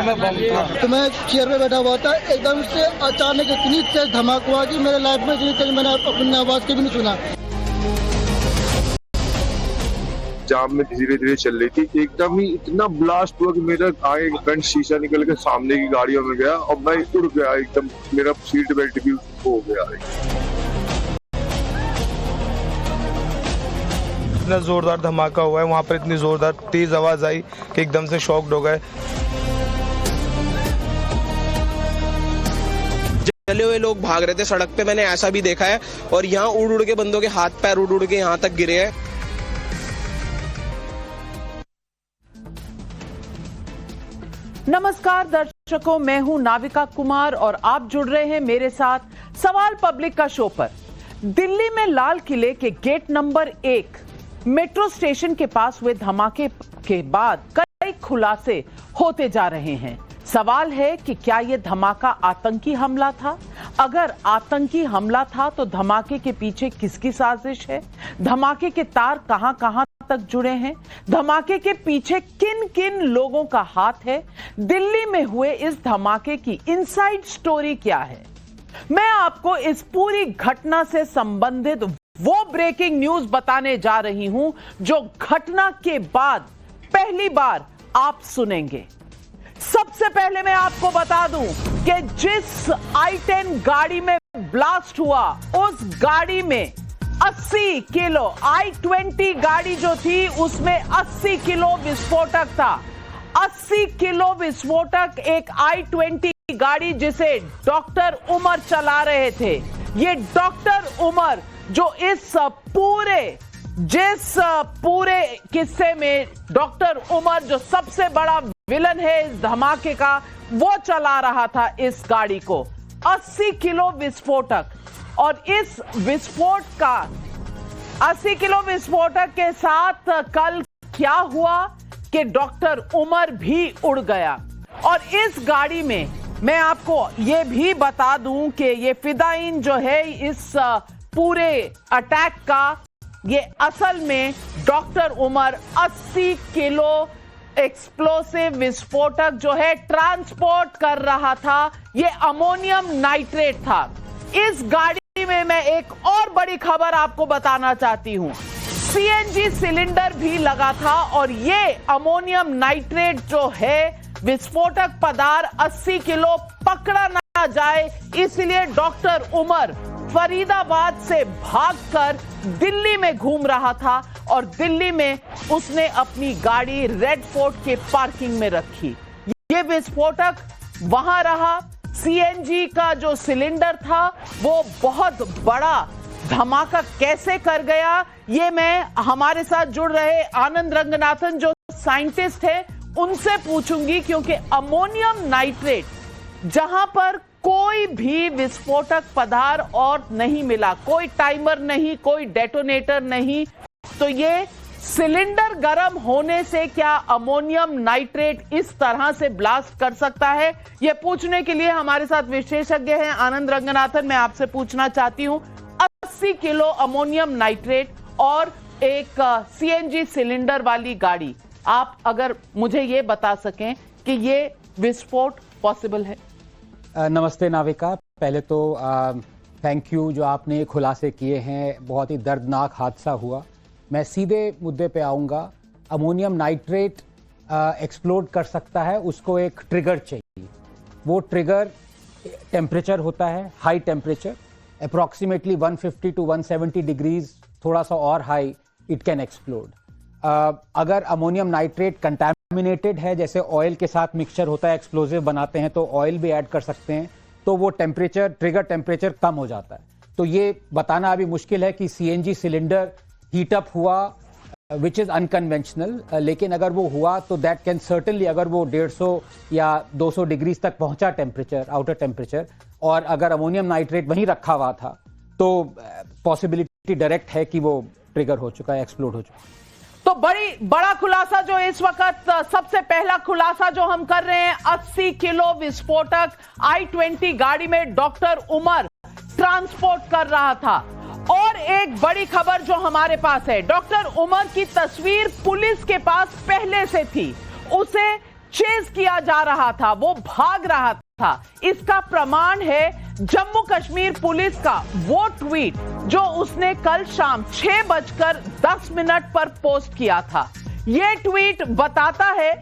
में बम था। तो मैं चेयर पे बैठा हुआ था, एकदम से अचानक इतनी तेज धमाका हुआ कि मेरे लाइफ में इतनी तेज मैंने अपनी आवाज के भी नहीं सुना। जाम में धीरे धीरे चल रही थी, एकदम ही इतना ब्लास्ट हुआ कि मेरा आगे फ्रंट शीशा निकल के सामने की गाड़ियों में गया और मैं उड़ गया एकदम, मेरा सीट बेल्ट भी हो गया। इतना जोरदार धमाका हुआ है, वहाँ पर इतनी जोरदार तेज आवाज आई कि एकदम से शॉक्ड हो गए। चले हुए लोग भाग रहे थे सड़क पे, मैंने ऐसा भी देखा है, और यहाँ उड़ उड़ के बंदों के हाथ पैर उड़ उड़ के यहाँ तक गिरे हैं। नमस्कार दर्शकों, मैं हूं नाविका कुमार और आप जुड़ रहे हैं मेरे साथ सवाल पब्लिक का शो पर। दिल्ली में लाल किले के गेट नंबर 1 मेट्रो स्टेशन के पास हुए धमाके के बाद कई खुलासे होते जा रहे हैं। सवाल है कि क्या यह धमाका आतंकी हमला था? अगर आतंकी हमला था तो धमाके के पीछे किसकी साजिश है? धमाके के तार कहां-कहां तक जुड़े हैं? धमाके के पीछे किन किन लोगों का हाथ है? दिल्ली में हुए इस धमाके की इनसाइड स्टोरी क्या है? मैं आपको इस पूरी घटना से संबंधित वो ब्रेकिंग न्यूज बताने जा रही हूं जो घटना के बाद पहली बार आप सुनेंगे। सबसे पहले मैं आपको बता दूं कि जिस i10 गाड़ी में ब्लास्ट हुआ, उस गाड़ी में 80 किलो i20 गाड़ी जो थी उसमें 80 किलो विस्फोटक था। 80 किलो विस्फोटक एक i20 गाड़ी जिसे डॉक्टर उमर चला रहे थे। ये डॉक्टर उमर जो इस पूरे किस्से में डॉक्टर उमर जो सबसे बड़ा विलन है इस धमाके का, वो चला रहा था इस गाड़ी को। 80 किलो विस्फोटक, और इस विस्फोट का 80 किलो विस्फोटक के साथ कल क्या हुआ कि डॉक्टर उमर भी उड़ गया। और इस गाड़ी में मैं आपको ये भी बता दूं कि ये फिदाइन जो है इस पूरे अटैक का, ये असल में डॉक्टर उमर 80 किलो एक्सप्लोसिव विस्फोटक जो है ट्रांसपोर्ट कर रहा था। ये अमोनियम नाइट्रेट था। इस गाड़ी में मैं एक और बड़ी खबर आपको बताना चाहती हूं, सीएनजी सिलेंडर भी लगा था, और ये अमोनियम नाइट्रेट जो है विस्फोटक पदार्थ 80 किलो पकड़ा ना जाए, इसलिए डॉक्टर उमर फरीदाबाद से भागकर दिल्ली में घूम रहा था और दिल्ली में उसने अपनी गाड़ी रेड फोर्ट के पार्किंग में रखी। ये विस्फोटक वहां रहा। सीएनजी का जो सिलेंडर था वो बहुत बड़ा धमाका कैसे कर गया, ये मैं हमारे साथ जुड़ रहे आनंद रंगनाथन जो साइंटिस्ट है उनसे पूछूंगी, क्योंकि अमोनियम नाइट्रेट जहां पर कोई भी विस्फोटक पदार्थ और नहीं मिला, कोई टाइमर नहीं, कोई डेटोनेटर नहीं, तो ये सिलेंडर गर्म होने से क्या अमोनियम नाइट्रेट इस तरह से ब्लास्ट कर सकता है? ये पूछने के लिए हमारे साथ विशेषज्ञ हैं आनंद रंगनाथन। मैं आपसे पूछना चाहती हूं, 80 किलो अमोनियम नाइट्रेट और एक सीएनजी सिलेंडर वाली गाड़ी, आप अगर मुझे ये बता सकें कि ये विस्फोट पॉसिबल है? नमस्ते नाविका, पहले तो थैंक यू जो आपने खुलासे किए हैं। बहुत ही दर्दनाक हादसा हुआ। मैं सीधे मुद्दे पे आऊँगा। अमोनियम नाइट्रेट एक्सप्लोड कर सकता है, उसको एक ट्रिगर चाहिए। वो ट्रिगर टेम्परेचर होता है, high temperature, approximately 150 to 170 degrees, थोड़ा सा और हाई, इट कैन एक्सप्लोड। अगर अमोनियम नाइट्रेट कंटैमिनेटेड है, जैसे ऑयल के साथ मिक्सचर होता है, एक्सप्लोजिव बनाते हैं तो ऑयल भी ऐड कर सकते हैं, तो वो टेम्परेचर, ट्रिगर टेम्परेचर कम हो जाता है। तो ये बताना अभी मुश्किल है कि सीएनजी सिलेंडर हीट अप हुआ, विच इज़ अनकन्वेंशनल, लेकिन अगर वो हुआ तो दैट कैन सर्टनली, अगर वो 150 या 200 डिग्रीज तक पहुंचा टेम्परेचर, आउटर टेम्परेचर, और अगर अमोनियम नाइट्रेट वहीं रखा हुआ था, तो पॉसिबिलिटी डायरेक्ट है कि वो ट्रिगर हो चुका है, एक्सप्लोड हो चुका है। तो बड़ा खुलासा जो इस वक्त, सबसे पहला खुलासा जो हम कर रहे हैं, 80 किलो विस्फोटक i20 गाड़ी में डॉक्टर उमर ट्रांसपोर्ट कर रहा था। और एक बड़ी खबर जो हमारे पास है, डॉक्टर उमर की तस्वीर पुलिस के पास पहले से थी, उसे चेज किया जा रहा था, वो भाग रहा था। इसका प्रमाण है जम्मू कश्मीर पुलिस का वो ट्वीट जो उसने कल शाम 6:10 पर पोस्ट किया था। ये ट्वीट बताता है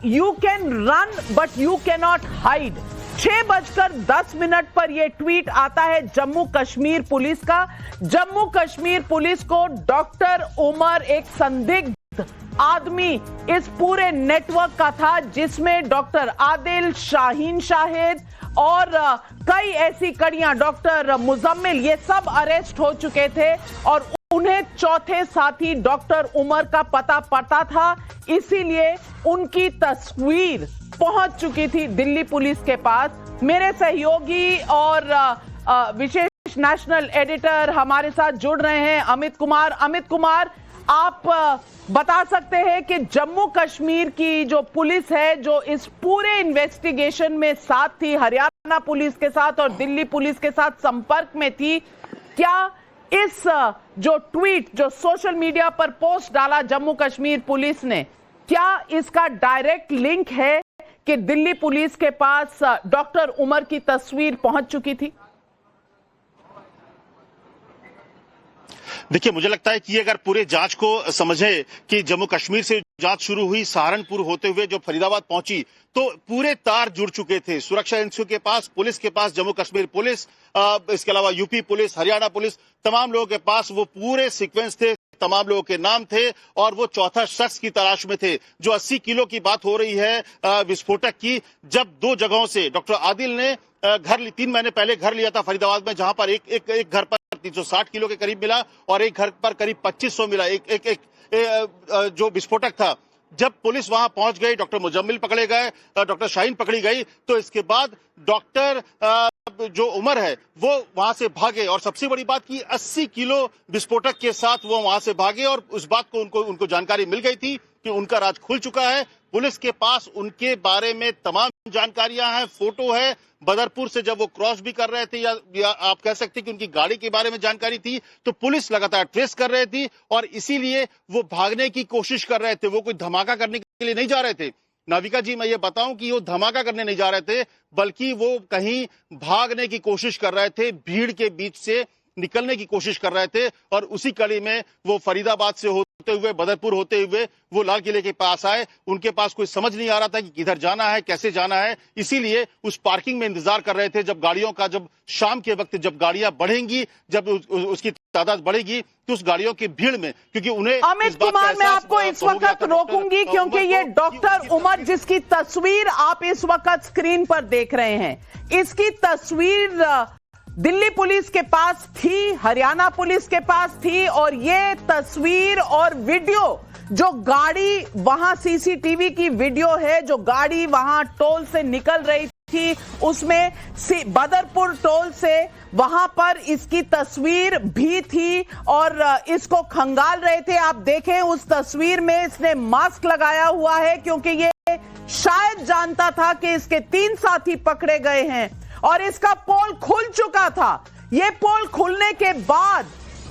you can run but you can not hide. 6:10 पर यह ट्वीट आता है जम्मू कश्मीर पुलिस का। जम्मू कश्मीर पुलिस को डॉक्टर उमर एक संदिग्ध आदमी इस पूरे नेटवर्क का था, जिसमें डॉक्टर आदिल, शाहीन शाहिद और कई ऐसी कड़ियां, डॉक्टर मुजम्मिल, ये सब अरेस्ट हो चुके थे और उन्हें चौथे साथी डॉक्टर उमर का पता था। इसीलिए उनकी तस्वीर पहुंच चुकी थी दिल्ली पुलिस के पास। मेरे सहयोगी और विशेष नेशनल एडिटर हमारे साथ जुड़ रहे हैं, अमित कुमार। अमित कुमार, आप बता सकते हैं कि जम्मू कश्मीर की जो पुलिस है, जो इस पूरे इन्वेस्टिगेशन में साथ थी, हरियाणा पुलिस के साथ और दिल्ली पुलिस के साथ संपर्क में थी, क्या इस जो ट्वीट, जो सोशल मीडिया पर पोस्ट डाला जम्मू कश्मीर पुलिस ने, क्या इसका डायरेक्ट लिंक है कि दिल्ली पुलिस के पास डॉक्टर उमर की तस्वीर पहुंच चुकी थी? देखिए, मुझे लगता है कि अगर पूरे जांच को समझे कि जम्मू कश्मीर से जांच शुरू हुई, सहारनपुर होते हुए जो फरीदाबाद पहुंची, तो पूरे तार जुड़ चुके थे सुरक्षा एजेंसियों के पास, पुलिस के पास, जम्मू कश्मीर पुलिस, इसके अलावा यूपी पुलिस, हरियाणा पुलिस, तमाम लोगों के पास वो पूरे सीक्वेंस थे, तमाम लोगों के नाम थे और वो चौथा शख्स की तलाश में थे। जो 80 किलो की बात हो रही है विस्फोटक की, जब दो जगहों से डॉक्टर आदिल ने घर 3 महीने पहले घर लिया था फरीदाबाद में, जहां पर एक घर पर 360 किलो के करीब मिला और एक घर पर करीब 2500 मिला, एक जो विस्फोटक था। जब पुलिस वहां पहुंच गई, डॉक्टर मुजम्मिल पकड़े गए, डॉक्टर शाहीन पकड़ी गई, तो इसके बाद डॉक्टर जो उमर है वो वहां से भागे और सबसे बड़ी बात की 80 किलो विस्फोटक के साथ वो वहां से भागे और उस बात को उनको जानकारी मिल गई थी कि उनका राज खुल चुका है। पुलिस के पास उनके बारे में तमाम जानकारियां हैं, फोटो है, बदरपुर से जब वो क्रॉस भी कर रहे थे या आप कह सकते हैं कि उनकी गाड़ी के बारे में जानकारी थी, तो पुलिस लगातार ट्रेस कर रही थी और इसीलिए वो भागने की कोशिश कर रहे थे। वो कोई धमाका करने के लिए नहीं जा रहे थे। नाविका जी, मैं ये बताऊं कि वो धमाका करने नहीं जा रहे थे, बल्कि वो कहीं भागने की कोशिश कर रहे थे, भीड़ के बीच से निकलने की कोशिश कर रहे थे और उसी कड़ी में वो फरीदाबाद से होते हुए, बदरपुर होते हुए वो लाल किले के पास आए। उनके पास कोई समझ नहीं आ रहा था कि किधर जाना है, कैसे जाना है, इसीलिए उस पार्किंग में इंतजार कर रहे थे। जब गाड़ियों का, जब शाम के वक्त जब गाड़ियां बढ़ेंगी, जब उसकी तादाद बढ़ेगी, तो उस गाड़ियों की भीड़ में, क्योंकि उन्हें अमित कुमार, मैं आपको इस वक्त रोकूंगी क्योंकि ये डॉक्टर उमर जिसकी तस्वीर आप इस वक्त स्क्रीन पर देख रहे हैं, इसकी तस्वीर दिल्ली पुलिस के पास थी, हरियाणा पुलिस के पास थी और ये तस्वीर और वीडियो, जो गाड़ी वहां सीसीटीवी की वीडियो है, जो गाड़ी वहां टोल से निकल रही थी, उसमें बदरपुर टोल से वहां पर इसकी तस्वीर भी थी और इसको खंगाल रहे थे। आप देखें उस तस्वीर में इसने मास्क लगाया हुआ है क्योंकि ये शायद जानता था कि इसके 3 साथी पकड़े गए हैं और इसका पोल खुल चुका था। ये पोल खुलने के बाद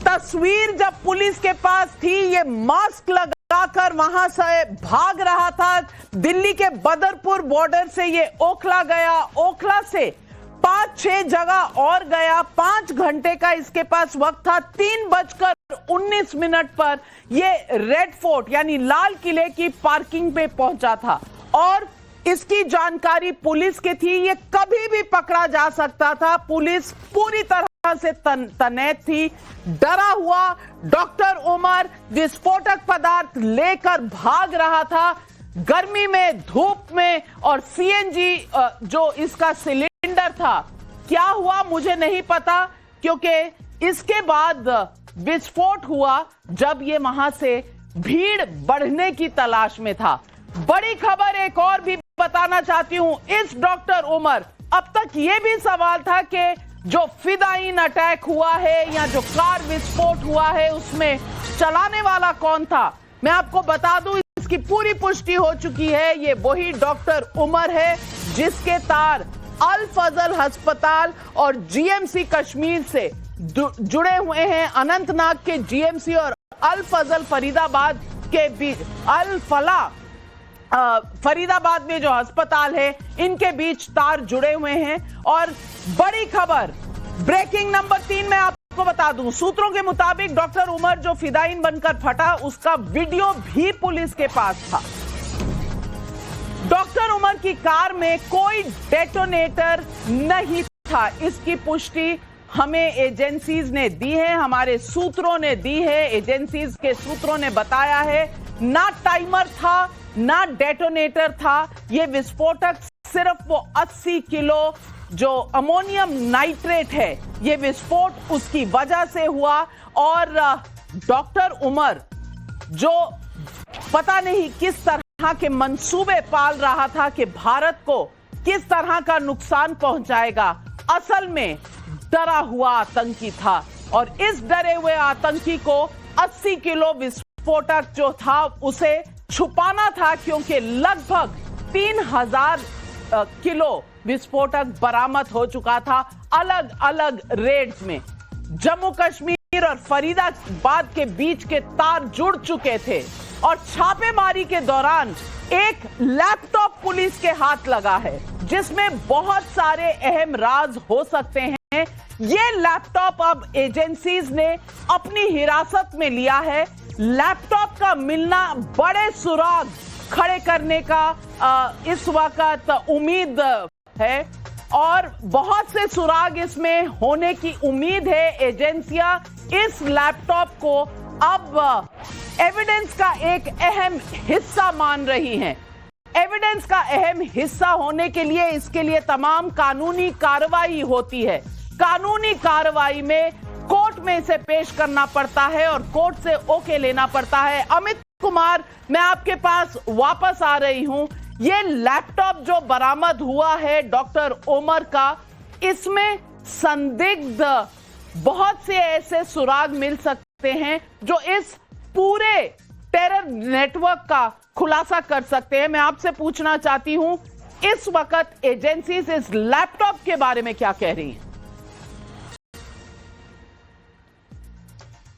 तस्वीर जब पुलिस के पास थी, ये मास्क लगाकर वहां से भाग रहा था। दिल्ली के बदरपुर बॉर्डर से ये ओखला गया, ओखला से 5-6 जगह और गया। 5 घंटे का इसके पास वक्त था। 3:19 पर ये रेड फोर्ट यानी लाल किले की पार्किंग पे पहुंचा था और इसकी जानकारी पुलिस की थी। ये कभी भी पकड़ा जा सकता था। पुलिस पूरी तरह से तैनात थी। डरा हुआ डॉक्टर उमर विस्फोटक पदार्थ लेकर भाग रहा था, गर्मी में, धूप में, और सीएनजी जो इसका सिलेंडर था, क्या हुआ मुझे नहीं पता, क्योंकि इसके बाद विस्फोट हुआ जब ये वहां से भीड़ बढ़ने की तलाश में था। बड़ी खबर एक और भी बताना चाहती हूं इस डॉक्टर उमर। अब तक यह भी सवाल था कि जो फिदाइन अटैक हुआ है या जो कार विस्फोट हुआ है उसमें चलाने वाला कौन था। मैं आपको बता दूं, इसकी पूरी पुष्टि हो चुकी है। ये वही डॉक्टर उमर है जिसके तार अल फजल अस्पताल और जीएमसी कश्मीर से जुड़े हुए हैं। अनंतनाग के जीएमसी और अल फजल फरीदाबाद के बीच, अल फला फरीदाबाद में जो अस्पताल है इनके बीच तार जुड़े हुए हैं। और बड़ी खबर, ब्रेकिंग नंबर 3 में आपको बता दूं, सूत्रों के मुताबिक डॉक्टर उमर जो फिदायीन बनकर फटा, उसका वीडियो भी पुलिस के पास था। डॉक्टर उमर की कार में कोई डेटोनेटर नहीं था, इसकी पुष्टि हमें एजेंसीज ने दी है, हमारे सूत्रों ने दी है। एजेंसीज के सूत्रों ने बताया है ना टाइमर था ना डेटोनेटर था, यह विस्फोटक सिर्फ वो 80 किलो जो अमोनियम नाइट्रेट है, ये विस्फोट उसकी वजह से हुआ। और डॉक्टर उमर जो पता नहीं किस तरह के मंसूबे पाल रहा था कि भारत को किस तरह का नुकसान पहुंचाएगा, असल में डरा हुआ आतंकी था। और इस डरे हुए आतंकी को 80 किलो विस्फोटक जो था उसे छुपाना था, क्योंकि लगभग 3000 किलो विस्फोटक बरामद हो चुका था अलग अलग रेड्स में। जम्मू कश्मीर और फरीदाबाद के बीच के तार जुड़ चुके थे और छापेमारी के दौरान एक लैपटॉप पुलिस के हाथ लगा है जिसमें बहुत सारे अहम राज हो सकते हैं। ये लैपटॉप अब एजेंसीज ने अपनी हिरासत में लिया है। लैपटॉप का मिलना बड़े सुराग खड़े करने का इस वक्त उम्मीद है और बहुत से सुराग इसमें होने की उम्मीद है। एजेंसियां इस लैपटॉप को अब एविडेंस का एक अहम हिस्सा मान रही हैं। एविडेंस का अहम हिस्सा होने के लिए इसके लिए तमाम कानूनी कार्रवाई होती है। कानूनी कार्रवाई में कोर्ट में इसे पेश करना पड़ता है और कोर्ट से ओके लेना पड़ता है। अमित कुमार, मैं आपके पास वापस आ रही हूं। ये लैपटॉप जो बरामद हुआ है डॉक्टर उमर का, इसमें संदिग्ध बहुत से ऐसे सुराग मिल सकते हैं जो इस पूरे टेरर नेटवर्क का खुलासा कर सकते हैं। मैं आपसे पूछना चाहती हूं, इस वक्त एजेंसीज इस लैपटॉप के बारे में क्या कह रही हैं?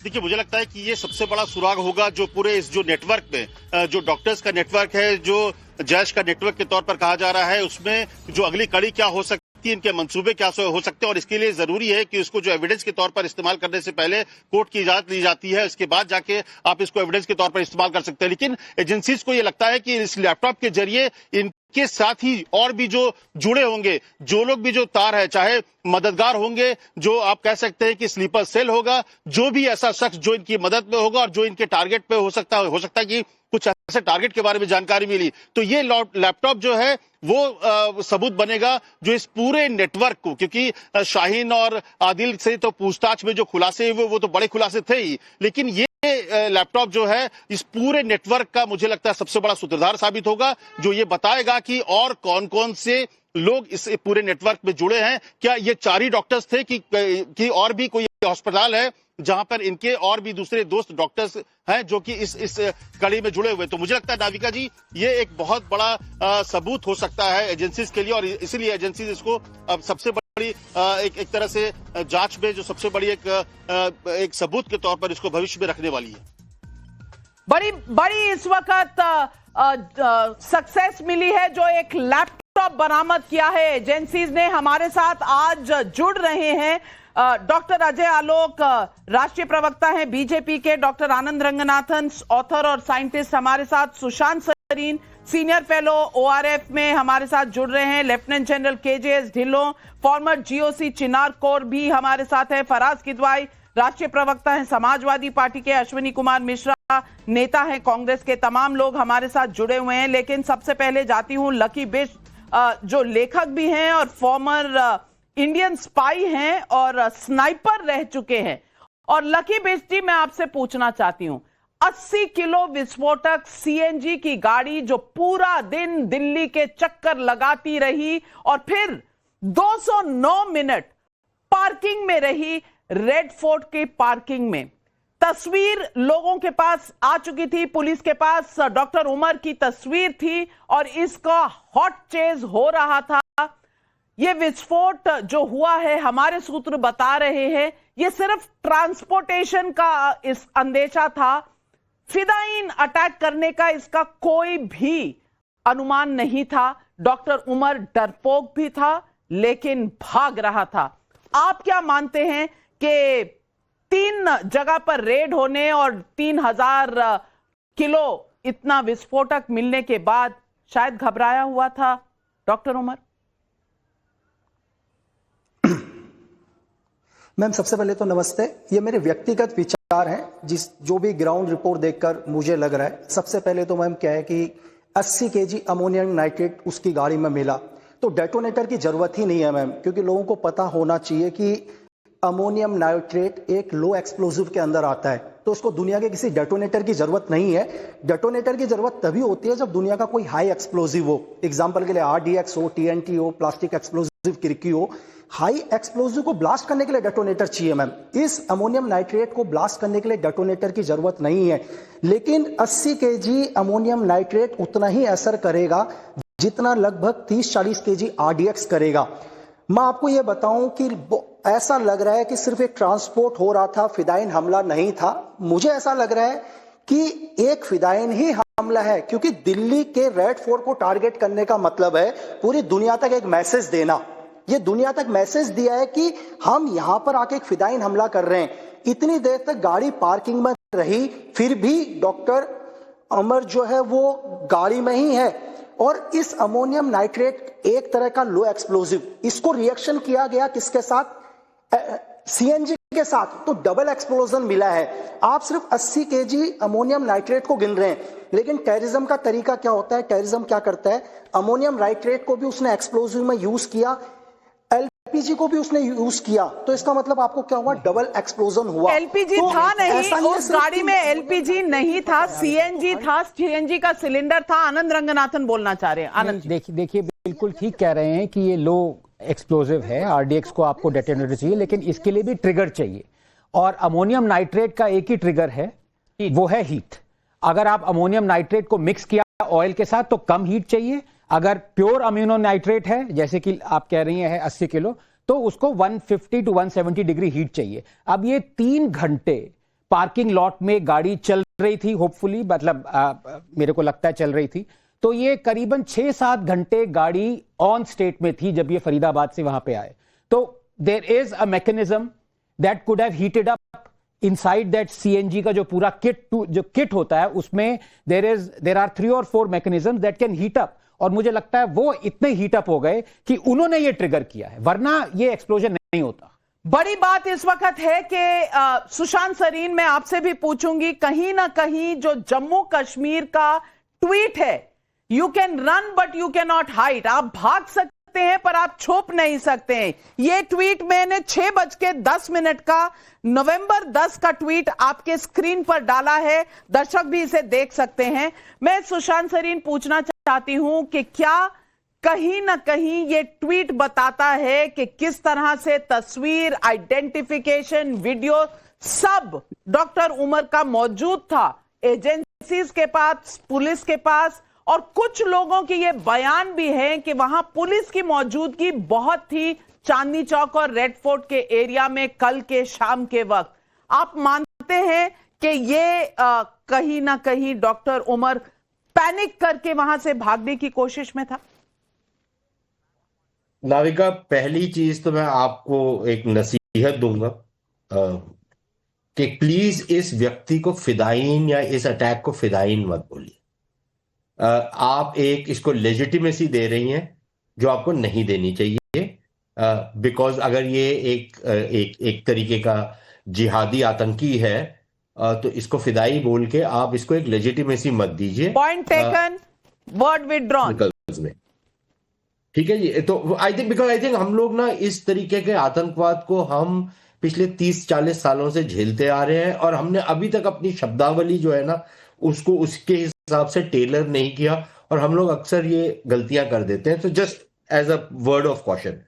देखिए, मुझे लगता है कि ये सबसे बड़ा सुराग होगा जो पूरे इस जो नेटवर्क में जो डॉक्टर्स का नेटवर्क है, जो जैश का नेटवर्क के तौर पर कहा जा रहा है, उसमें जो अगली कड़ी क्या हो सकती है, इनके मंसूबे क्या हो सकते हैं। और इसके लिए जरूरी है कि इसको जो एविडेंस के तौर पर इस्तेमाल करने से पहले कोर्ट की इजाजत ली जाती है, इसके बाद जाके आप इसको एविडेंस के तौर पर इस्तेमाल कर सकते हैं। लेकिन एजेंसीज को यह लगता है कि इस लैपटॉप के जरिए के साथ ही और भी जो जुड़े होंगे, जो लोग भी जो तार है, चाहे मददगार होंगे, जो आप कह सकते हैं कि स्लीपर सेल होगा, जो भी ऐसा शख्स जो इनकी मदद में होगा और जो इनके टारगेट पे हो सकता है कि कुछ ऐसे टारगेट के बारे में जानकारी मिली, तो ये लैपटॉप जो है वो सबूत बनेगा जो इस पूरे नेटवर्क को, क्योंकि शाहीन और आदिल से तो पूछताछ में जो खुलासे हुए वो तो बड़े खुलासे थे ही, लेकिन ये लैपटॉप जो है इस पूरे नेटवर्क का मुझे लगता है सबसे बड़ा सूत्रधार साबित होगा, जो ये बताएगा कि और कौन कौन से लोग इस पूरे नेटवर्क में जुड़े हैं। क्या ये 4 ही डॉक्टर्स थे कि और भी कोई अस्पताल है जहां पर इनके और भी दूसरे दोस्त डॉक्टर्स हैं जो कि इस कड़ी में जुड़े हुए। तो मुझे लगता है नाविका जी, ये एक बहुत बड़ा सबूत हो सकता है एजेंसीज के लिए, और इसीलिए एजेंसीज इसको अब सबसे बड़ी एक तरह से जांच में जो सबसे बड़ी एक सबूत के तौर पर इसको भविष्य में रखने वाली है। बड़ी इस वक्त सक्सेस मिली है जो एक लैपटॉप बरामद किया है एजेंसीज ने। हमारे साथ आज जुड़ रहे हैं डॉक्टर अजय आलोक, राष्ट्रीय प्रवक्ता हैं बीजेपी के, डॉक्टर आनंद रंगनाथन, ऑथर और साइंटिस्ट हमारे साथ, Sushant Sareen, senior fellow ORF में हमारे साथ जुड़ रहे हैं, lieutenant general KJS Dhillon, former GOC Chinar corps भी हमारे साथ है, फराज किदवाई राष्ट्रीय प्रवक्ता हैं समाजवादी पार्टी के, अश्विनी कुमार मिश्रा नेता हैं कांग्रेस के। तमाम लोग हमारे साथ जुड़े हुए हैं। लेकिन सबसे पहले जाती हूं लकी बिष्ट जो लेखक भी हैं और फॉर्मर इंडियन स्पाई हैं और स्नाइपर रह चुके हैं। और लकी बिष्ट जी, मैं आपसे पूछना चाहती हूं, 80 किलो विस्फोटक CNG की गाड़ी जो पूरा दिन दिल्ली के चक्कर लगाती रही और फिर 209 मिनट पार्किंग में रही, रेड फोर्ट की पार्किंग में। तस्वीर लोगों के पास आ चुकी थी, पुलिस के पास डॉक्टर उमर की तस्वीर थी और इसका हॉट चेज हो रहा था। यह विस्फोट जो हुआ है, हमारे सूत्र बता रहे हैं, यह सिर्फ ट्रांसपोर्टेशन का इस अंदेशा था, फिदायीन अटैक करने का इसका कोई भी अनुमान नहीं था। डॉक्टर उमर डरपोक भी था लेकिन भाग रहा था। आप क्या मानते हैं कि 3 जगह पर रेड होने और 3000 किलो इतना विस्फोटक मिलने के बाद शायद घबराया हुआ था डॉक्टर उमर? मैम, सबसे पहले तो नमस्ते। ये मेरे व्यक्तिगत विचार हैं, जो भी ग्राउंड रिपोर्ट देखकर मुझे लग रहा है। सबसे पहले तो मैम क्या है कि 80 केजी अमोनियम नाइट्रेट उसकी गाड़ी में मिला, तो डेटोनेटर की जरूरत ही नहीं है मैम, क्योंकि लोगों को पता होना चाहिए कि अमोनियम नाइट्रेट एक लो एक्सप्लोजिव के अंदर आता है, तो उसको दुनिया के किसी डेटोनेटर की जरूरत नहीं है। डेटोनेटर की जरूरत तभी होती है जब दुनिया का कोई हाई एक्सप्लोजिव हो, एग्जांपल के लिए RDX हो, TNT हो, प्लास्टिक एक्सप्लोजिव किरकी हो। हाई एक्सप्लोजिव को ब्लास्ट करने के लिए डेटोनेटर चाहिए मैम। इस अमोनियम नाइट्रेट को ब्लास्ट करने के लिए डेटोनेटर की जरूरत नहीं है, लेकिन 80 केजी अमोनियम नाइट्रेट उतना ही असर करेगा जितना लगभग 30-40 केजी RDX करेगा। मैं आपको यह बताऊं कि ऐसा लग रहा है कि सिर्फ एक ट्रांसपोर्ट हो रहा था, फिदाइन हमला नहीं था। मुझे ऐसा लग रहा है कि एक फिदाइन ही हमला है, क्योंकि दिल्ली के रेड फोर्ट को टारगेट करने का मतलब है पूरी दुनिया तक एक मैसेज देना। ये दुनिया तक मैसेज दिया है कि हम यहां पर आके एक फिदाइन हमला कर रहे हैं। इतनी देर तक गाड़ी पार्किंग में रही, फिर भी डॉक्टर उमर जो है वो गाड़ी में ही है। और इस अमोनियम नाइट्रेट एक तरह का लो एक्सप्लोजिव, इसको रिएक्शन किया गया किसके साथ? CNG के साथ, तो डबल एक्सप्लोजन मिला है। आप सिर्फ 80 केजी अमोनियम नाइट्रेट को गिन रहे हैं, लेकिन टेररिज्म का तरीका क्या होता है? टेररिज्म क्या करता है? अमोनियम नाइट्रेट को भी उसने एक्सप्लोजिव में यूज किया, LPG को भी उसने यूज किया, तो इसका मतलब आपको क्या हुआ? डबल एक्सप्लोजन हुआ। LPG तो था नहीं, नहीं उस गाड़ी में LPG नहीं था, CNG था, CNG का सिलेंडर था। आनंद रंगनाथन बोलना चाह रहे हैं। आनंद जी, देखिए बिल्कुल ठीक कह रहे हैं कि ये लो एक्सप्लोजिव है, RDX को आपको डेटोनेटर चाहिए, लेकिन इसके लिए भी ट्रिगर चाहिए। और अमोनियम नाइट्रेट का एक ही ट्रिगर है, वो है हीट। अगर आप अमोनियम नाइट्रेट को मिक्स किया ऑयल के साथ तो कम हीट चाहिए। अगर प्योर अम्यूनो नाइट्रेट है, जैसे कि आप कह रही हैं 80 किलो, तो उसको 150 to 170 डिग्री हीट चाहिए। अब ये 3 घंटे पार्किंग लॉट में गाड़ी चल रही थी, होपफुली, मतलब मेरे को लगता है चल रही थी, तो ये करीबन 6-7 घंटे गाड़ी ऑन स्टेट में थी जब ये फरीदाबाद से वहां पे आए। तो there is a mechanism that could have heated up inside that CNG का जो पूरा किट होता है, उसमें there are 3 or 4 mechanism that can heat up. और मुझे लगता है वो इतने हीट अप हो गए कि उन्होंने ये ट्रिगर किया है, वरना ये एक्सप्लोजन नहीं होता। बड़ी बात इस वक्त है कि सुशांत सरीन, मैं आपसे भी पूछूंगी, कहीं ना कहीं जो जम्मू कश्मीर का ट्वीट है, you can run but you can not hide, आप भाग सकते हैं पर आप छुप नहीं सकते हैं। ये ट्वीट मैंने 6:10 का नवंबर 10 का ट्वीट आपके स्क्रीन पर डाला है, दर्शक भी इसे देख सकते हैं। मैं सुशांत सरीन पूछना चाहती हूं कि क्या कहीं ना कहीं ये ट्वीट बताता है कि किस तरह से तस्वीर, आइडेंटिफिकेशन, वीडियो सब डॉक्टर उमर का मौजूद था एजेंसीज के पास, पुलिस के पास, और कुछ लोगों के ये बयान भी हैं कि वहां पुलिस की मौजूदगी बहुत थी चांदनी चौक और रेड फोर्ट के एरिया में कल के शाम के वक्त। आप मानते हैं कि ये कहीं ना कहीं डॉक्टर उमर पैनिक करके वहां से भागने की कोशिश में था? नाविका, पहली चीज तो मैं आपको एक नसीहत दूंगा कि प्लीज इस व्यक्ति को फिदाइन या इस अटैक को फिदाइन मत बोलिए। आप एक इसको लेजिटिमेसी दे रही हैं जो आपको नहीं देनी चाहिए, बिकॉज अगर ये एक तरीके का जिहादी आतंकी है तो इसको फिदाई बोल के आप इसको एक लेजिटिमेसी मत दीजिए। Point taken, word withdrawn. ठीक है जी। तो आई थिंक हम लोग ना इस तरीके के आतंकवाद को हम पिछले 30-40 सालों से झेलते आ रहे हैं, और हमने अभी तक अपनी शब्दावली जो है ना उसको उसके हिसाब से टेलर नहीं किया, और हम लोग अक्सर ये गलतियां कर देते हैं। तो just as a word of caution.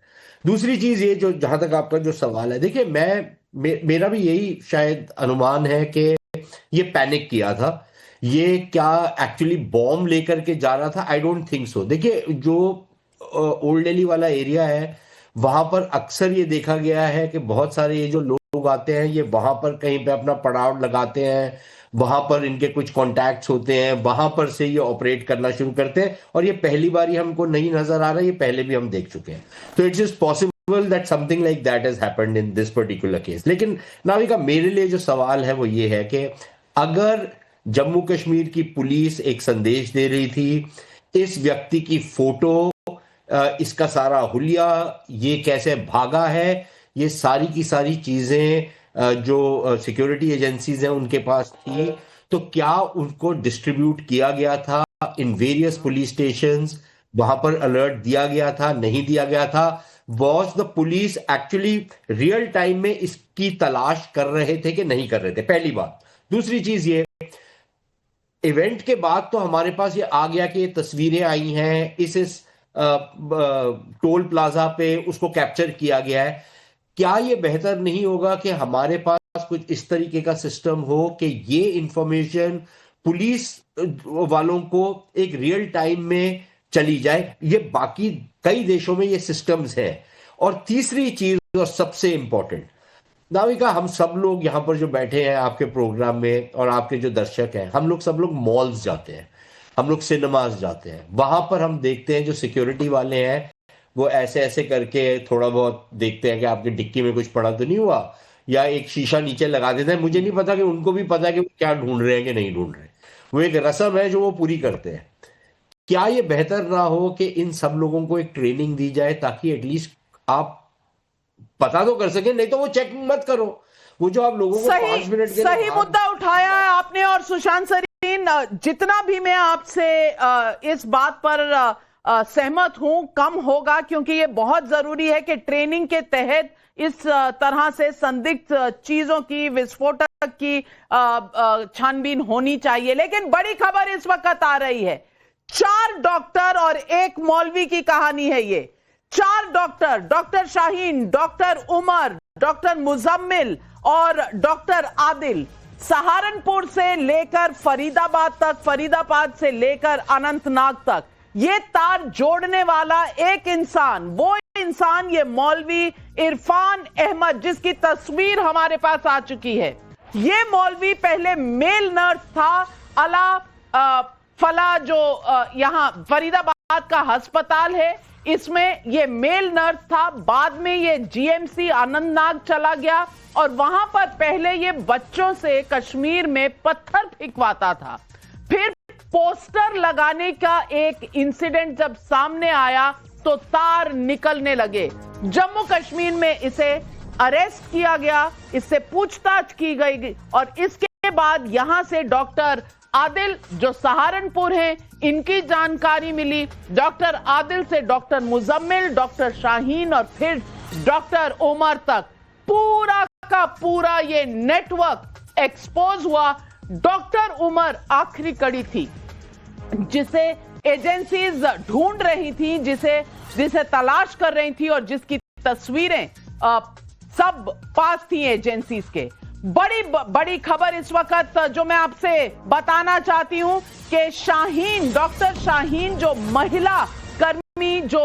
दूसरी चीज ये, जो जहां तक आपका जो सवाल है, देखिए मेरा भी यही शायद अनुमान है कि ये पैनिक किया था। ये क्या एक्चुअली बॉम्ब लेकर के जा रहा था? I don't think so. देखिए, जो ओल्ड दिल्ली वाला एरिया है वहां पर अक्सर ये देखा गया है कि बहुत सारे ये जो लोग लोग आते हैं, ये वहां पर कहीं पे अपना पड़ाव लगाते हैं, वहां पर इनके कुछ कॉन्टैक्ट्स होते हैं, वहां पर से ये ऑपरेट करना शुरू करते हैं। और ये पहली बार ही हमको नहीं नजर आ रहा है, ये पहले भी हम देख चुके हैं। तो it's is possible that something like that has happened in this particular case. लेकिन नाविका, मेरे लिए जो सवाल है वो ये है कि अगर जम्मू कश्मीर की पुलिस एक संदेश दे रही थी, इस व्यक्ति की फोटो, इसका सारा हुलिया, ये कैसे भागा है, ये सारी की सारी चीजें जो सिक्योरिटी एजेंसीज हैं उनके पास थी, तो क्या उनको डिस्ट्रीब्यूट किया गया था इन वेरियस पुलिस स्टेशंस? वहां पर अलर्ट दिया गया था, नहीं दिया गया था? Was the police actually real time में इसकी तलाश कर रहे थे कि नहीं कर रहे थे? पहली बात। दूसरी चीज ये, इवेंट के बाद तो हमारे पास ये आ गया कि ये तस्वीरें आई हैं, इस टोल प्लाजा पे उसको कैप्चर किया गया है। क्या ये बेहतर नहीं होगा कि हमारे पास कुछ इस तरीके का सिस्टम हो कि ये इंफॉर्मेशन पुलिस वालों को एक रियल टाइम में चली जाए? ये बाकी कई देशों में ये सिस्टम्स हैं। और तीसरी चीज, और सबसे इंपॉर्टेंट, नाविका, हम सब लोग यहाँ पर जो बैठे हैं आपके प्रोग्राम में और आपके जो दर्शक हैं, हम लोग सब लोग मॉल्स जाते हैं, हम लोग सिनेमाज जाते हैं, वहां पर हम देखते हैं जो सिक्योरिटी वाले हैं वो ऐसे ऐसे करके थोड़ा बहुत देखते हैं कि आपकी डिक्की में कुछ पड़ा तो नहीं हुआ, या एक शीशा नीचे लगा देते हैं। मुझे नहीं पता कि उनको भी पता है कि वो क्या ढूंढ रहे हैं कि नहीं ढूंढ रहे। वो एक रस्म है जो वो पूरी करते हैं। क्या ये बेहतर ना हो कि इन सब लोगों को एक ट्रेनिंग दी जाए ताकि एटलीस्ट आप पता तो कर सके, नहीं तो वो चेक मत करो। वो जो आप लोगों को 5 मिनट के सही मुद्दा उठाया है आपने। और सुशांत सरीन, जितना भी मैं आपसे इस बात पर सहमत हूं, कम होगा, क्योंकि ये बहुत जरूरी है कि ट्रेनिंग के तहत इस तरह से संदिग्ध चीजों की, विस्फोटक की छानबीन होनी चाहिए। लेकिन बड़ी खबर इस वक्त आ रही है, 4 डॉक्टर और 1 मौलवी की कहानी है ये। 4 doctor, doctor Shaheen, doctor Umar, doctor Muzammil और डॉक्टर आदिल, सहारनपुर से लेकर फरीदाबाद तक, फरीदाबाद से लेकर अनंतनाग तक, ये तार जोड़ने वाला एक इंसान, वो इंसान ये मौलवी इरफान अहमद, जिसकी तस्वीर हमारे पास आ चुकी है। ये मौलवी पहले मेल नर्स था अला फला, जो यहां फरीदाबाद का अस्पताल है, इसमें ये मेल नर्स था। बाद में ये जीएमसी आनंदनाग चला गया और वहां पर पहले ये बच्चों से कश्मीर में पत्थर फेंकवाता था। फिर पोस्टर लगाने का एक इंसिडेंट जब सामने आया तो तार निकलने लगे। जम्मू कश्मीर में इसे अरेस्ट किया गया, इससे पूछताछ की गई और इसके बाद यहां से डॉक्टर आदिल जो सहारनपुर हैं, इनकी जानकारी मिली। डॉक्टर आदिल से डॉक्टर मुजम्मिल, डॉक्टर शाहीन और फिर डॉक्टर उमर तक पूरा का पूरा ये नेटवर्क एक्सपोज हुआ। डॉक्टर उमर आखिरी कड़ी थी जिसे एजेंसीज ढूंढ रही थी, जिसे तलाश कर रही थी और जिसकी तस्वीरें सब पास थी एजेंसीज के। बड़ी खबर इस वक्त जो मैं आपसे बताना चाहती हूं कि शाहीन, डॉक्टर शाहीन जो महिला कर्मी जो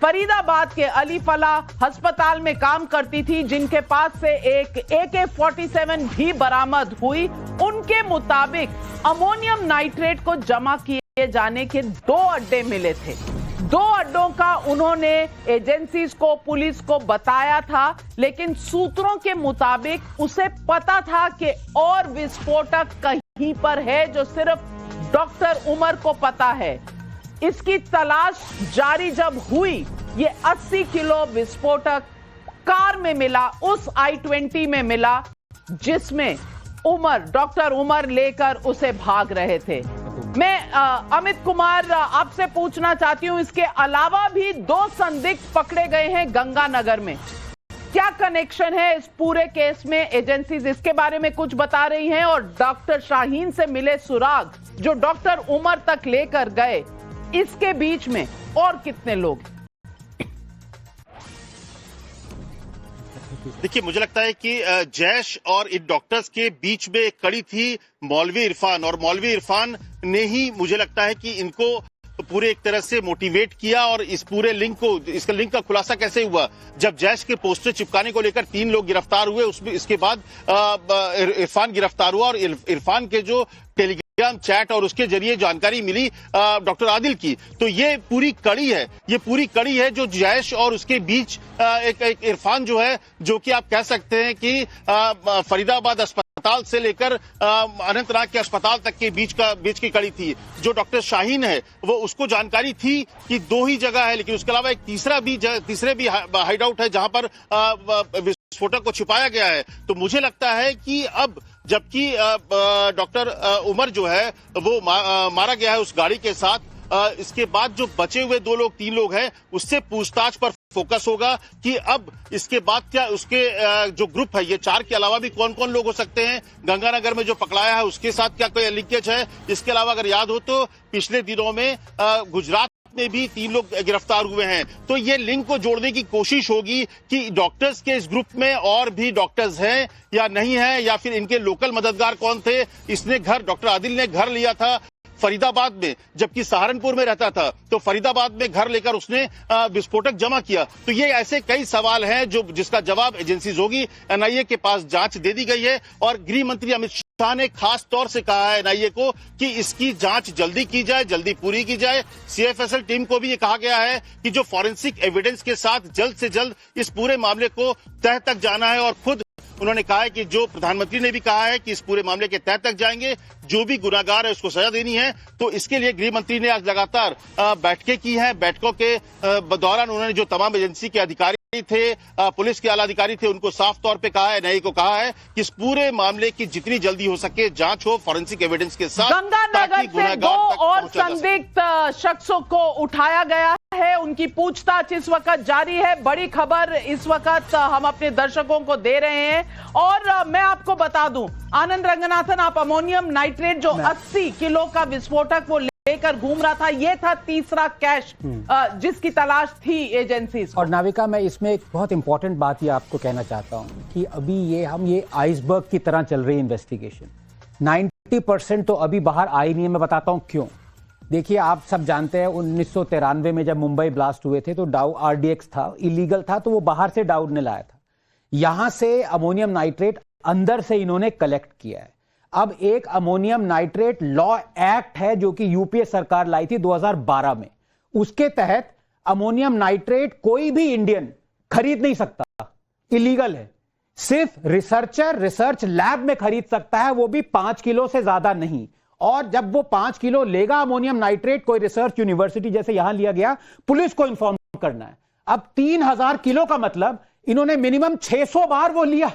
फरीदाबाद के अली फलाह अस्पताल में काम करती थी, जिनके पास से एक AK-47 भी बरामद हुई, उनके मुताबिक अमोनियम नाइट्रेट को जमा किए जाने के 2 अड्डे मिले थे। 2 अड्डों का उन्होंने एजेंसीज को, पुलिस को बताया था, लेकिन सूत्रों के मुताबिक उसे पता था कि और विस्फोटक कहीं पर है जो सिर्फ डॉक्टर उमर को पता है। इसकी तलाश जारी जब हुई, ये 80 किलो विस्फोटक कार में मिला, उस I-20 में मिला, जिसमें डॉक्टर उमर लेकर उसे भाग रहे थे। मैं अमित कुमार आपसे पूछना चाहती हूं, इसके अलावा भी 2 संदिग्ध पकड़े गए हैं गंगानगर में। क्या कनेक्शन है इस पूरे केस में? एजेंसीज इसके बारे में कुछ बता रही हैं और डॉक्टर शाहीन से मिले सुराग जो डॉक्टर उमर तक लेकर गए, इसके बीच में और कितने लोग? देखिए, मुझे लगता है कि जैश और इन डॉक्टर्स के बीच में एक कड़ी थी मौलवी इरफान, और मौलवी इरफान ने ही मुझे लगता है कि इनको पूरे एक तरह से मोटिवेट किया और इस पूरे इसका लिंक का खुलासा कैसे हुआ? जब जैश के पोस्टर चिपकाने को लेकर 3 लोग गिरफ्तार हुए, उसमें इसके बाद इरफान गिरफ्तार हुआ और इरफान के जो टेलीग्राम चैट और उसके जरिए जानकारी मिली डॉक्टर आदिल की, तो ये पूरी कड़ी है जो जैश और उसके बीच एक इरफान जो है, जो कि आप कह सकते हैं कि फरीदाबाद अस्पताल से लेकर अनंतनाग के अस्पताल तक के बीच की कड़ी थी। जो डॉक्टर शाहीन है वो उसको जानकारी थी कि 2 ही जगह है, लेकिन उसके अलावा एक तीसरे भी हाइड आउट है जहां पर विस्फोटक को छिपाया गया है। तो मुझे लगता है कि अब जबकि डॉक्टर उमर जो है वो मारा गया है उस गाड़ी के साथ, इसके बाद जो बचे हुए 3 लोग हैं उससे पूछताछ पर फोकस होगा कि अब इसके बाद क्या उसके जो ग्रुप है, ये 4 के अलावा भी कौन कौन लोग हो सकते हैं। गंगानगर में जो पकड़ाया है उसके साथ क्या कोई लिंकेज है? इसके अलावा अगर याद हो तो पिछले दिनों में गुजरात में भी 3 लोग गिरफ्तार हुए हैं। तो ये लिंक को जोड़ने की कोशिश होगी कि डॉक्टर्स के इस ग्रुप में और भी डॉक्टर्स हैं या नहीं है, या फिर इनके लोकल मददगार कौन थे। डॉक्टर आदिल ने घर लिया था फरीदाबाद में, जबकि सहारनपुर में रहता था, तो फरीदाबाद में घर लेकर उसने विस्फोटक जमा किया। तो ये ऐसे कई सवाल हैं जिसका जवाब एजेंसीज होगी। एनआईए के पास जांच दे दी गई है और गृह मंत्री अमित शाह ने खास तौर से कहा है एनआईए को कि इसकी जांच जल्दी की जाए, जल्दी पूरी की जाए। सीएफएसएल टीम को भी ये कहा गया है कि जो फॉरेंसिक एविडेंस के साथ जल्द से जल्द इस पूरे मामले को तह तक जाना है, और खुद उन्होंने कहा है कि जो प्रधानमंत्री ने भी कहा है कि इस पूरे मामले के तह तक जाएंगे, जो भी गुनाहगार है उसको सजा देनी है। तो इसके लिए गृह मंत्री ने आज लगातार बैठकें की हैं। बैठकों के दौरान उन्होंने जो तमाम एजेंसी के अधिकारी थे, पुलिस के आला अधिकारी थे, उनको साफ तौर पे कहा है, एनआईए को कहा है कि इस पूरे मामले की जितनी जल्दी हो सके जांच हो फॉरेंसिक एविडेंस के साथ। गंगानगर से 2 और संदिग्ध शख्सों को उठाया गया है, उनकी पूछताछ इस वक्त जारी है। बड़ी खबर इस वक्त हम अपने दर्शकों को दे रहे हैं। और मैं आपको बता दूं, आनंद रंगनाथन, आप अमोनियम नाइट्रेट जो 80 किलो का विस्फोटक वो लेकर घूम रहा था, ये था तीसरा कैश जिसकी तलाश थी एजेंसी। और नाविका, मैं इसमें एक बहुत इंपॉर्टेंट बात ये आपको कहना चाहता हूं कि अभी ये आइसबर्ग की तरह चल रही इन्वेस्टिगेशन, 90% तो अभी बाहर आई नहीं है। मैं बताता हूं क्यों। देखिए, आप सब जानते हैं 1993 में जब मुंबई ब्लास्ट हुए थे तो डाउ RDX था, इलीगल था, तो वो बाहर से डाउ ने लाया था। यहां से अमोनियम नाइट्रेट अंदर से इन्होंने कलेक्ट किया है। अब एक अमोनियम नाइट्रेट लॉ एक्ट है जो कि यूपीए सरकार लाई थी 2012 में। उसके तहत अमोनियम नाइट्रेट कोई भी इंडियन खरीद नहीं सकता, इलीगल है। सिर्फ रिसर्चर रिसर्च लैब में खरीद सकता है, वो भी 5 किलो से ज्यादा नहीं। और जब वो 5 किलो लेगा अमोनियम नाइट्रेट, कोई रिसर्च यूनिवर्सिटी जैसे यहां लिया गया, पुलिस को इंफॉर्म करना है। अब 3000 किलो का मतलब इन्होंने मिनिमम 600 बार वो लिया।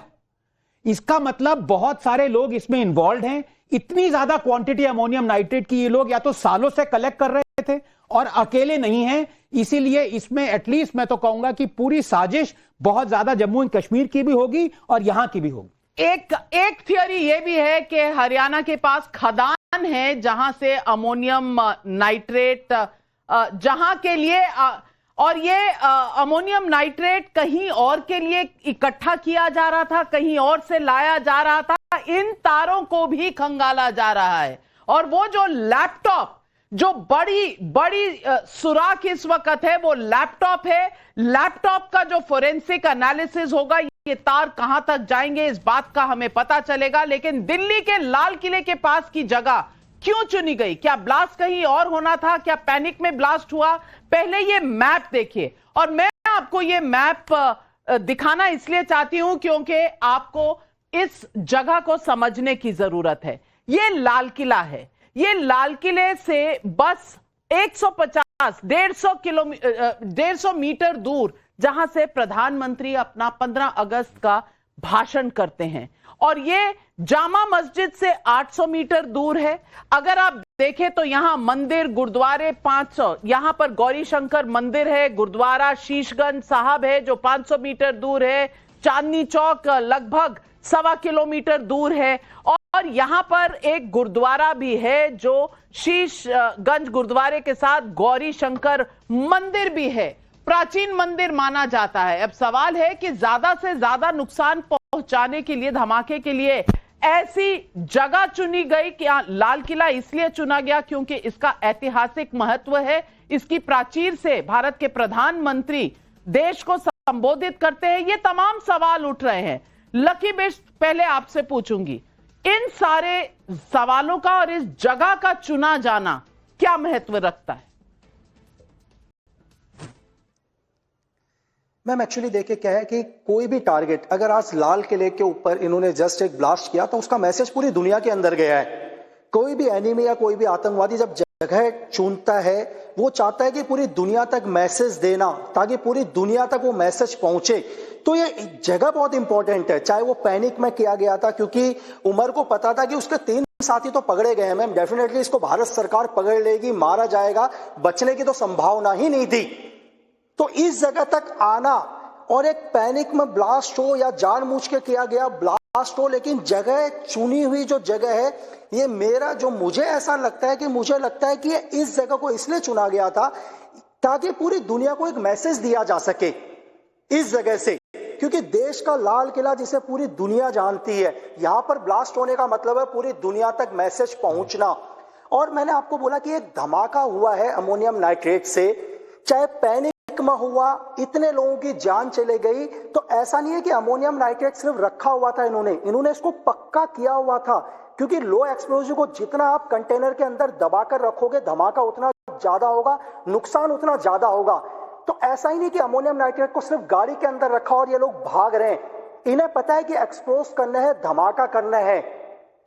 इसका मतलब बहुत सारे लोग इसमें इन्वॉल्व हैं। इतनी ज्यादा क्वांटिटी अमोनियम नाइट्रेट की ये लोग या तो सालों से कलेक्ट कर रहे थे और अकेले नहीं हैं। इसीलिए इसमें एटलीस्ट मैं तो कहूंगा कि पूरी साजिश बहुत ज्यादा जम्मू एंड कश्मीर की भी होगी और यहां की भी होगी। एक थियोरी यह भी है कि हरियाणा के पास खदान है जहां से अमोनियम नाइट्रेट जहां के लिए और ये अमोनियम नाइट्रेट कहीं और के लिए इकट्ठा किया जा रहा था, कहीं और से लाया जा रहा था। इन तारों को भी खंगाला जा रहा है। और वो जो लैपटॉप, जो बड़ी सुराख इस वक्त है, वो लैपटॉप है। लैपटॉप का जो फोरेंसिक एनालिसिस होगा, ये तार कहां तक जाएंगे इस बात का हमें पता चलेगा। लेकिन दिल्ली के लाल किले के पास की जगह क्यों चुनी गई? क्या ब्लास्ट कहीं और होना था? क्या पैनिक में ब्लास्ट हुआ? पहले ये मैप देखिए। और मैं आपको ये मैप दिखाना इसलिए चाहती हूं क्योंकि आपको इस जगह को समझने की जरूरत है। ये लाल किला है। ये लाल किले से बस 150 मीटर दूर, जहां से प्रधानमंत्री अपना 15 अगस्त का भाषण करते हैं। और ये जामा मस्जिद से 800 मीटर दूर है। अगर आप देखें तो यहां मंदिर, गुरुद्वारे 500, यहां पर गौरी शंकर मंदिर है, गुरुद्वारा शीशगंज साहब है जो 500 मीटर दूर है, चांदनी चौक लगभग 1.25 किलोमीटर दूर है, और यहां पर एक गुरुद्वारा भी है जो शीशगंज गुरुद्वारे के साथ गौरी शंकर मंदिर भी है, प्राचीन मंदिर माना जाता है। अब सवाल है कि ज्यादा से ज्यादा नुकसान पहुंचाने के लिए, धमाके के लिए ऐसी जगह चुनी गई कि लाल किला इसलिए चुना गया क्योंकि इसका ऐतिहासिक महत्व है। इसकी प्राचीर से भारत के प्रधानमंत्री देश को संबोधित करते हैं। ये तमाम सवाल उठ रहे हैं। लकी बिष्ट, पहले आपसे पूछूंगी, इन सारे सवालों का और इस जगह का चुना जाना क्या महत्व रखता है? मैम एक्चुअली देखिए क्या है कि कोई भी टारगेट अगर आज लाल किले के ऊपर इन्होंने जस्ट एक ब्लास्ट किया तो उसका मैसेज पूरी दुनिया के अंदर गया है। कोई भी एनिमी या कोई भी आतंकवादी जब जगह चुनता है वो चाहता है कि पूरी दुनिया तक मैसेज देना, ताकि पूरी दुनिया तक वो मैसेज पहुंचे। तो ये जगह बहुत इंपॉर्टेंट है। चाहे वो पैनिक में किया गया था क्योंकि उमर को पता था कि उसके 3 साथी तो पकड़े गए हैं, मैम डेफिनेटली इसको भारत सरकार पकड़ लेगी, मारा जाएगा, बचने की तो संभावना ही नहीं थी। तो इस जगह तक आना और एक पैनिक में ब्लास्ट हो या जानबूझ के किया गया ब्लास्ट हो, लेकिन जगह चुनी हुई जो जगह है, ये मेरा जो मुझे ऐसा लगता है कि मुझे लगता है कि ये इस जगह को इसलिए चुना गया था ताकि पूरी दुनिया को एक मैसेज दिया जा सके इस जगह से, क्योंकि देश का लाल किला जिसे पूरी दुनिया जानती है, यहां पर ब्लास्ट होने का मतलब है पूरी दुनिया तक मैसेज पहुंचना। और मैंने आपको बोला कि एक धमाका हुआ है अमोनियम नाइट्रेट से, चाहे पैनिक में हुआ, इतने लोगों की जान चले गई, तो ऐसा नहीं है कि अमोनियम नाइट्रेट सिर्फ रखा हुआ था, इन्होंने इसको पक्का किया हुआ था, क्योंकि लो एक्सप्लोजिव को जितना आप कंटेनर के अंदर दबाकर रखोगे धमाका उतना ज्यादा होगा, नुकसान उतना ज्यादा होगा। तो ऐसा ही नहीं कि अमोनियम नाइट्रेट को सिर्फ गाड़ी के अंदर रखा और ये लोग भाग रहे हैं, इन्हें पता है कि एक्सपोज करना है, धमाका करना है।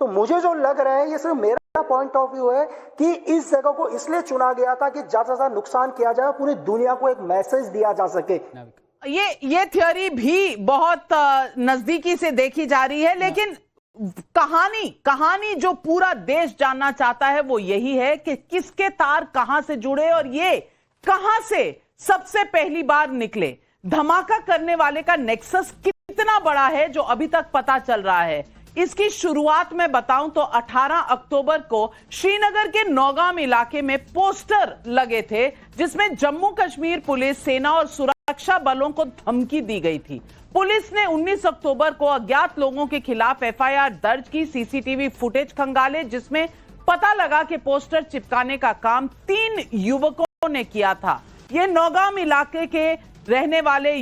तो मुझे जो लग रहा है, ये सिर्फ मेरा पॉइंट ऑफ व्यू है कि इस जगह को इसलिए चुना गया था कि ज्यादा से ज्यादा नुकसान किया जाए, पूरी दुनिया को एक मैसेज दिया जा सके। ये थ्योरी भी बहुत नजदीकी से देखी जा रही है, लेकिन कहानी जो पूरा देश जानना चाहता है वो यही है कि किसके तार कहां से जुड़े और ये कहां से सबसे पहली बार निकले। धमाका करने वाले का नेक्सस कितना बड़ा है जो अभी तक पता चल रहा है। इसकी शुरुआत में बताऊं तो 18 अक्टूबर को श्रीनगर के नौगाम इलाके में पोस्टर लगे थे जिसमें जम्मू कश्मीर पुलिस, सेना और सुरक्षा बलों को धमकी दी गई थी। पुलिस ने 19 अक्टूबर को अज्ञात लोगों के खिलाफ एफआईआर दर्ज की, सीसीटीवी फुटेज खंगाले जिसमें पता लगा कि पोस्टर चिपकाने का काम 3 युवकों ने किया था। ये नौगाम इलाके के रहने वाले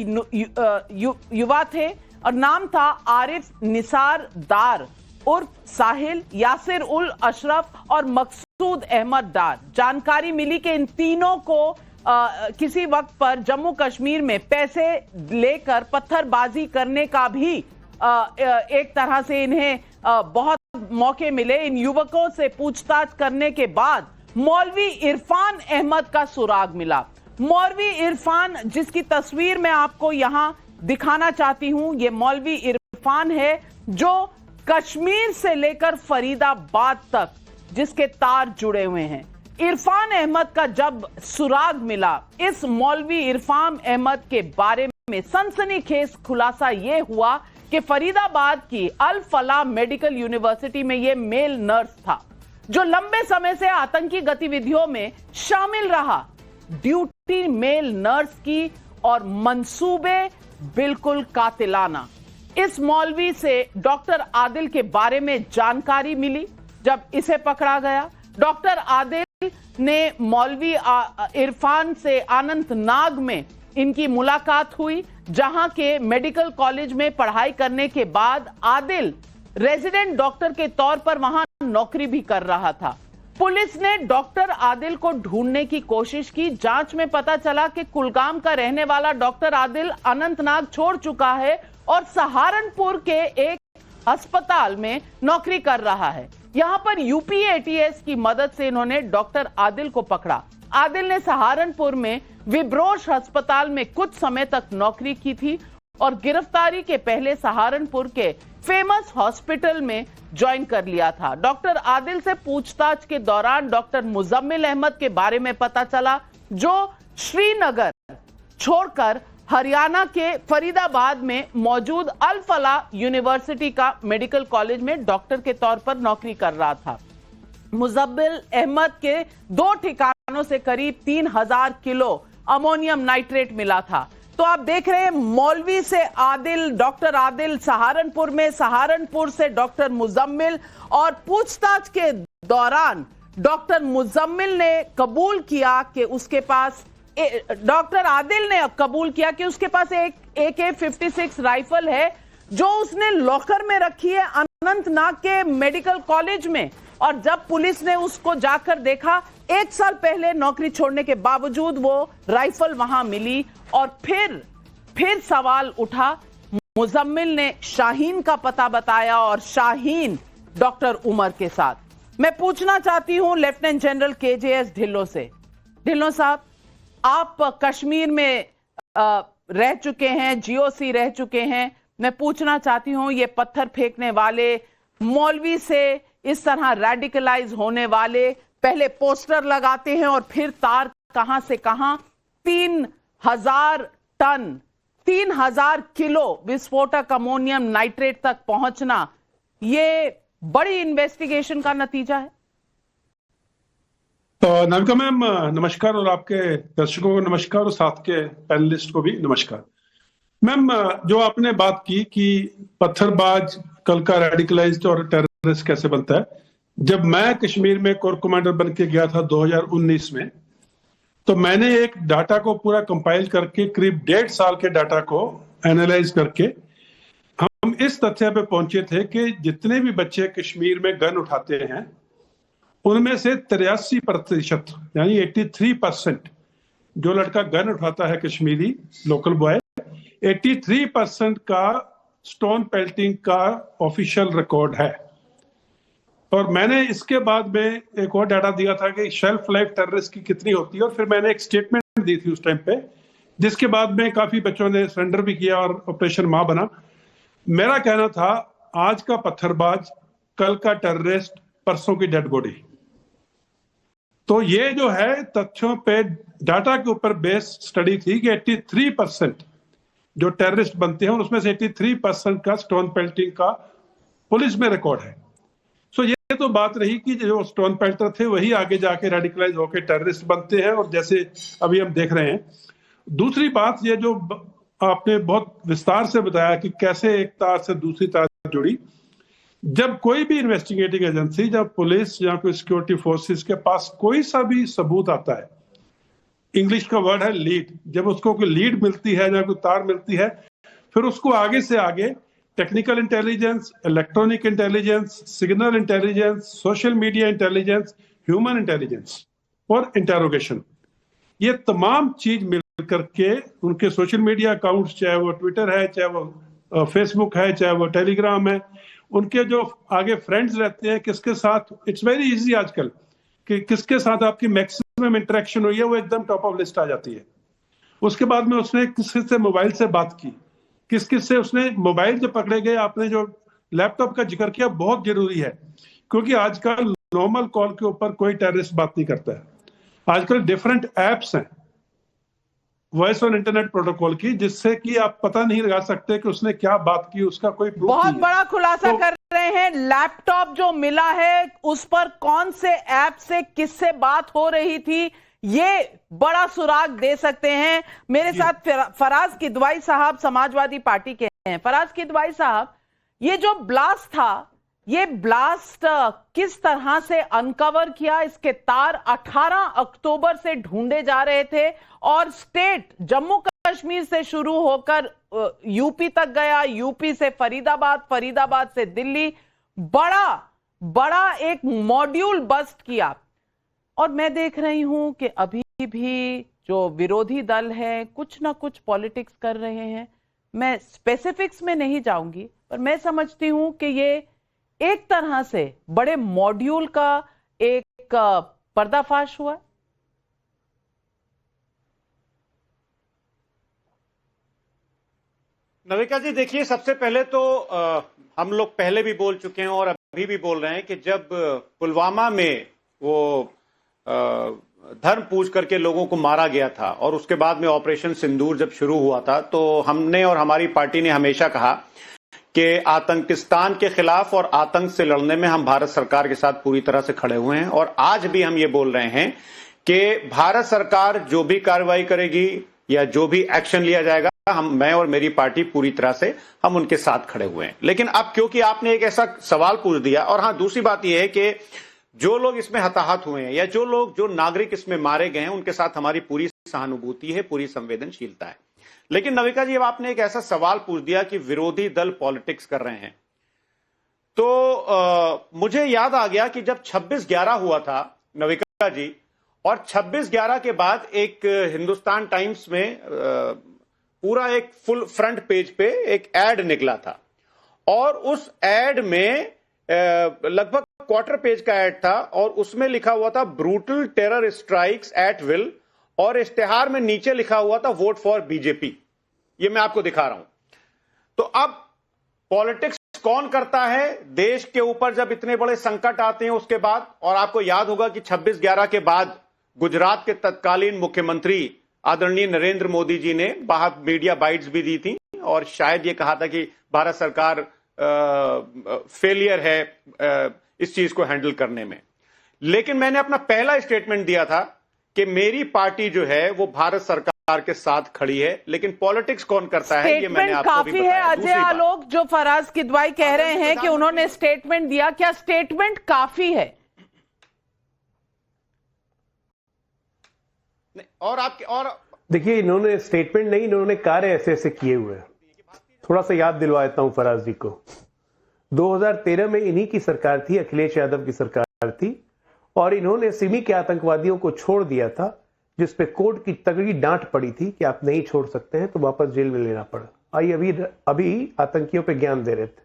युवा थे और नाम था आरिफ निसार डार उर्फ साहिल, यासिर उल अशरफ और मकसूद अहमद डार। जानकारी मिली कि इन तीनों को किसी वक्त पर जम्मू कश्मीर में पैसे लेकर पत्थरबाजी करने का भी एक तरह से इन्हें बहुत मौके मिले। इन युवकों से पूछताछ करने के बाद मौलवी इरफान अहमद का सुराग मिला। मौलवी इरफान, जिसकी तस्वीर मैं आपको यहां दिखाना चाहती हूं, ये मौलवी इरफान है जो कश्मीर से लेकर फरीदाबाद तक जिसके तार जुड़े हुए हैं। इरफान अहमद का जब सुराग मिला, इस मौलवी इरफान अहमद के बारे में सनसनीखेज खुलासा यह हुआ कि फरीदाबाद की अल फलाह मेडिकल यूनिवर्सिटी में यह मेल नर्स था जो लंबे समय से आतंकी गतिविधियों में शामिल रहा। ड्यूटी मेल नर्स की और मंसूबे बिल्कुल कातिलाना। इस मौलवी से डॉक्टर आदिल के बारे में जानकारी मिली। जब इसे पकड़ा गया, डॉक्टर आदिल ने मौलवी इरफान से अनंतनाग में इनकी मुलाकात हुई, जहां के मेडिकल कॉलेज में पढ़ाई करने के बाद आदिल रेजिडेंट डॉक्टर के तौर पर वहां नौकरी भी कर रहा था। पुलिस ने डॉक्टर आदिल को ढूंढने की कोशिश की। जांच में पता चला कि कुलगाम का रहने वाला डॉक्टर आदिल अनंतनाग छोड़ चुका है और सहारनपुर के एक अस्पताल में नौकरी कर रहा है। यहां पर यूपी एटीएस की मदद से इन्होंने डॉक्टर आदिल को पकड़ा। आदिल ने सहारनपुर में विब्रोश अस्पताल में कुछ समय तक नौकरी की थी और गिरफ्तारी के पहले सहारनपुर के फेमस हॉस्पिटल में ज्वाइन कर लिया था। डॉक्टर आदिल से पूछताछ के दौरान डॉक्टर मुजम्मिल अहमद के बारे में पता चला जो श्रीनगर छोड़कर हरियाणा के फरीदाबाद में मौजूद अल फलाह यूनिवर्सिटी का मेडिकल कॉलेज में डॉक्टर के तौर पर नौकरी कर रहा था। मुजम्मिल अहमद के 2 ठिकानों से करीब 3000 किलो अमोनियम नाइट्रेट मिला था। तो आप देख रहे हैं मौलवी से आदिल, डॉक्टर आदिल सहारनपुर में, सहारनपुर से डॉक्टर मुजम्मिल, और पूछताछ के दौरान डॉक्टर मुजम्मिल ने कबूल किया कि उसके पास, डॉक्टर आदिल ने कबूल किया कि उसके पास एक AK-56 राइफल है जो उसने लॉकर में रखी है अनंतनाग के मेडिकल कॉलेज में। और जब पुलिस ने उसको जाकर देखा, 1 साल पहले नौकरी छोड़ने के बावजूद वो राइफल वहां मिली। और फिर सवाल उठा, मुजम्मिल ने शाहीन का पता बताया और शाहीन डॉक्टर उमर के साथ। मैं पूछना चाहती हूं लेफ्टिनेंट जनरल KJS ढिल्लों से। ढिल्लों साहब, आप कश्मीर में रह चुके हैं, GOC रह चुके हैं। मैं पूछना चाहती हूं, ये पत्थर फेंकने वाले, मौलवी से इस तरह रेडिकलाइज होने वाले, पहले पोस्टर लगाते हैं और फिर तार कहां से कहां, 3000 टन, 3000 किलो विस्फोटक अमोनियम नाइट्रेट तक पहुंचना, ये बड़ी इन्वेस्टिगेशन का नतीजा है। नाविका मैम नमस्कार, और आपके दर्शकों को नमस्कार, और साथ के पैनलिस्ट को भी नमस्कार। मैम, जो आपने बात की कि पत्थरबाज कल का रेडिकलाइज्ड और टेररिस्ट कैसे बनता है, जब मैं कश्मीर में कोर कमांडर बन के गया था 2019 में, तो मैंने एक डाटा को पूरा कंपाइल करके, करीब 1.5 साल के डाटा को एनालाइज करके हम इस तथ्य पे पहुंचे थे कि जितने भी बच्चे कश्मीर में गन उठाते हैं उनमें से 83% यानी 83% जो लड़का गन उठाता है कश्मीरी लोकल बॉय, 83% का स्टोन पेल्टिंग का ऑफिशियल रिकॉर्ड है। और मैंने इसके बाद में एक और डाटा दिया था कि शेल्फ लाइफ टेररिस्ट की कितनी होती है, और फिर मैंने एक स्टेटमेंट दी थी उस टाइम पे, जिसके बाद में काफी बच्चों ने सरेंडर भी किया और ऑपरेशन मां बना। मेरा कहना था, आज का पत्थरबाज, कल का टेररिस्ट, परसों की डेड बॉडी। तो ये जो है तथ्यों पे, डाटा के ऊपर बेस स्टडी थी कि 83% जो टेररिस्ट बनते हैं उसमें से 83% का स्टोन पेल्टिंग का पुलिस में रिकॉर्ड है। सो ये तो बात रही कि जो स्टोन पेल्टर थे वही आगे जाके रेडिकलाइज होकर टेररिस्ट बनते हैं, और जैसे अभी हम देख रहे हैं। दूसरी बात, ये जो आपने बहुत विस्तार से बताया कि कैसे एक तार से दूसरी तार जुड़ी। जब कोई भी इन्वेस्टिगेटिंग एजेंसी, जब पुलिस या कोई सिक्योरिटी फोर्सेस के पास कोई सा भी सबूत आता है, इंग्लिश का वर्ड है लीड, जब उसको कोई लीड मिलती है या कोई तार मिलती है, फिर उसको आगे से आगे technical intelligence, electronic intelligence, signal intelligence, social media intelligence, human intelligence और इंटेरोगेशन, ये तमाम चीज मिल करके उनके सोशल मीडिया अकाउंट्स, चाहे वो ट्विटर है, चाहे वो फेसबुक है, चाहे वो टेलीग्राम है, उनके जो आगे फ्रेंड्स रहते हैं, किसके साथ, इट्स वेरी इजी आजकल कि किसके साथ आपकी मैक्सिमम इंटरेक्शन हुई है, वो एकदम टॉप ऑफ लिस्ट आ जाती है। उसके बाद में उसने किस से मोबाइल से बात की, किस किस से उसने मोबाइल जो पकड़े गए, आपने जो लैपटॉप का जिक्र किया, बहुत जरूरी है, क्योंकि आजकल नॉर्मल कॉल के ऊपर कोई टेररिस्ट बात नहीं करता है। आजकल डिफरेंट एप्स हैं वॉइस और इंटरनेट प्रोटोकॉल की, जिससे कि आप पता नहीं लगा सकते कि उसने क्या बात की, उसका कोई प्रूफ बहुत नहीं है। बड़ा खुलासा कर रहे हैं। लैपटॉप जो मिला है, उस पर कौन से ऐप से किससे बात हो रही थी, ये बड़ा सुराग दे सकते हैं। मेरे साथ फराज किदवाई साहब समाजवादी पार्टी के हैं। फराज किदवाई साहब, ये जो ब्लास्ट था, ये ब्लास्ट किस तरह से अनकवर किया? इसके तार 18 अक्टूबर से ढूंढे जा रहे थे और स्टेट जम्मू कश्मीर से शुरू होकर यूपी तक गया, यूपी से फरीदाबाद, फरीदाबाद से दिल्ली, बड़ा एक मॉड्यूल बस्ट किया। और मैं देख रही हूं कि अभी भी जो विरोधी दल है कुछ ना कुछ पॉलिटिक्स कर रहे हैं। मैं स्पेसिफिक्स में नहीं जाऊंगी, पर मैं समझती हूं कि ये एक तरह से बड़े मॉड्यूल का एक पर्दाफाश हुआ। नविका जी, देखिए, सबसे पहले तो हम लोग पहले भी बोल चुके हैं और अभी भी बोल रहे हैं कि जब पुलवामा में वो धर्म पूछ करके लोगों को मारा गया था और उसके बाद में ऑपरेशन सिंदूर जब शुरू हुआ था, तो हमने और हमारी पार्टी ने हमेशा कहा कि आतंकिस्तान के खिलाफ और आतंक से लड़ने में हम भारत सरकार के साथ पूरी तरह से खड़े हुए हैं। और आज भी हम ये बोल रहे हैं कि भारत सरकार जो भी कार्रवाई करेगी, या जो भी एक्शन लिया जाएगा, मैं और मेरी पार्टी पूरी तरह से हम उनके साथ खड़े हुए हैं। लेकिन अब क्योंकि आपने एक ऐसा सवाल पूछ दिया, और हाँ, दूसरी बात यह है कि जो लोग इसमें हताहत हुए हैं या जो नागरिक इसमें मारे गए हैं, उनके साथ हमारी पूरी सहानुभूति है, पूरी संवेदनशीलता है। लेकिन नविका जी, अब आपने एक ऐसा सवाल पूछ दिया कि विरोधी दल पॉलिटिक्स कर रहे हैं, तो मुझे याद आ गया कि जब 26/11 हुआ था नविका जी, और 26/11 के बाद एक हिंदुस्तान टाइम्स में पूरा एक फुल फ्रंट पेज पे एक एड निकला था, और उस एड में लगभग क्वार्टर पेज का एड था, और उसमें लिखा हुआ था brutal terror strikes at will, और इश्तेहार में नीचे लिखा हुआ था वोट फॉर बीजेपी। ये मैं आपको दिखा रहा हूं। तो अब पॉलिटिक्स कौन करता है देश के ऊपर जब इतने बड़े संकट आते हैं उसके बाद? और आपको याद होगा कि 26/11 के बाद गुजरात के तत्कालीन मुख्यमंत्री आदरणीय नरेंद्र मोदी जी ने बाहर मीडिया बाइट्स भी दी थी, और शायद ये कहा था कि भारत सरकार फेलियर है इस चीज को हैंडल करने में। लेकिन मैंने अपना पहला स्टेटमेंट दिया था कि मेरी पार्टी जो है वो भारत सरकार के साथ खड़ी है। लेकिन पॉलिटिक्स कौन करता है, ये मैंने आपको काफी भी बताया। है। अजय आलोक, जो फराज किदवाई कह रहे हैं कि उन्होंने स्टेटमेंट दिया, क्या स्टेटमेंट काफी है? और आपके और देखिए, इन्होंने स्टेटमेंट नहीं, इन्होंने कार्य ऐसे ऐसे किए हुए हैं। थोड़ा सा याद दिलवा देता हूं फराज जी को। 2013 में इन्हीं की सरकार थी, अखिलेश यादव की सरकार थी, और इन्होंने सिमी के आतंकवादियों को छोड़ दिया था, जिसपे कोर्ट की तगड़ी डांट पड़ी थी कि आप नहीं छोड़ सकते हैं, तो वापस जेल में लेना पड़ा। आइए अभी आतंकियों पे ज्ञान दे रहे थे।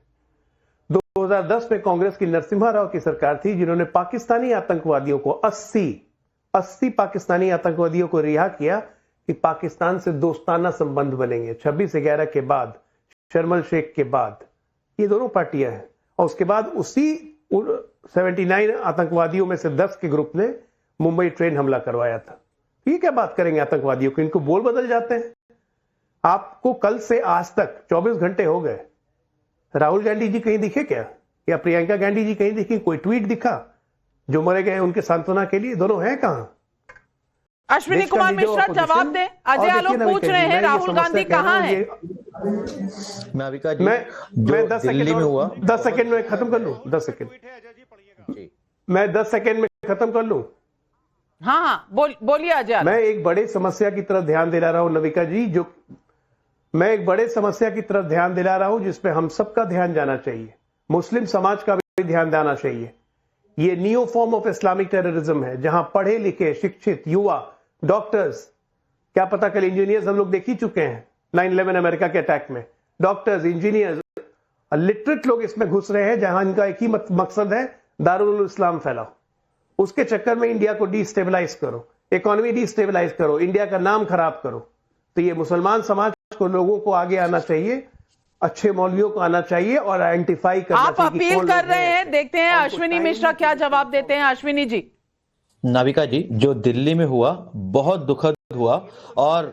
2010 में कांग्रेस की नरसिम्हा राव की सरकार थी, जिन्होंने पाकिस्तानी आतंकवादियों को 80 पाकिस्तानी आतंकवादियों को रिहा किया कि पाकिस्तान से दोस्ताना संबंध बनेंगे। 26/11 के बाद, शर्मल शेख के बाद, ये दोनों पार्टियां हैं। और उसके बाद उसी 79 आतंकवादियों में से 10 के ग्रुप ने मुंबई ट्रेन हमला करवाया था। ये क्या बात करेंगे आतंकवादियों को? इनको बोल बदल जाते हैं। आपको कल से आज तक 24 घंटे हो गए, राहुल गांधी जी कहीं दिखे क्या, या प्रियंका गांधी जी कहीं दिखी? कोई ट्वीट दिखा जो मरे गए उनके सांत्वना के लिए? दोनों हैं कहां? अश्विनी कुमार मिश्रा जवाब दें। अजय आलोक पूछ रहे हैं राहुल गांधी कहां है? मैं 10 सेकंड में हुआ, 10 सेकंड में खत्म कर लूं। 10 सेकंड मैं 10 सेकंड में खत्म कर लूं। हाँ, बोलिए अजय आलोक। मैं एक बड़े समस्या की तरफ ध्यान दिला रहा हूं नविका जी, मैं एक बड़े समस्या की तरफ ध्यान दिला रहा हूं जिसपे हम सबका ध्यान जाना चाहिए, मुस्लिम समाज का भी ध्यान जाना चाहिए। ये new form of Islamic terrorism है, जहां पढ़े लिखे शिक्षित युवा, डॉक्टर्स, क्या पता कल इंजीनियर्स हम लोग देख ही चुके हैं 9/11 अमेरिका के अटैक में, डॉक्टर्स, इंजीनियर्स, लिटरेट लोग इसमें घुस रहे हैं, जहां इनका एक ही मकसद है दारुल इस्लाम फैलाओ। उसके चक्कर में इंडिया को डिस्टेबलाइज करो, इकोनॉमी डिस्टेबलाइज करो, इंडिया का नाम खराब करो। तो ये मुसलमान समाज को, लोगों को आगे आना चाहिए, अच्छे मौलवियों को आना चाहिए और आइडेंटिफाई करना चाहिए। आप अपील कर रहे हैं, देखते हैं अश्विनी मिश्रा क्या जवाब देते हैं। अश्विनी जी। नाविका जी, जो दिल्ली में हुआ बहुत दुखद हुआ, और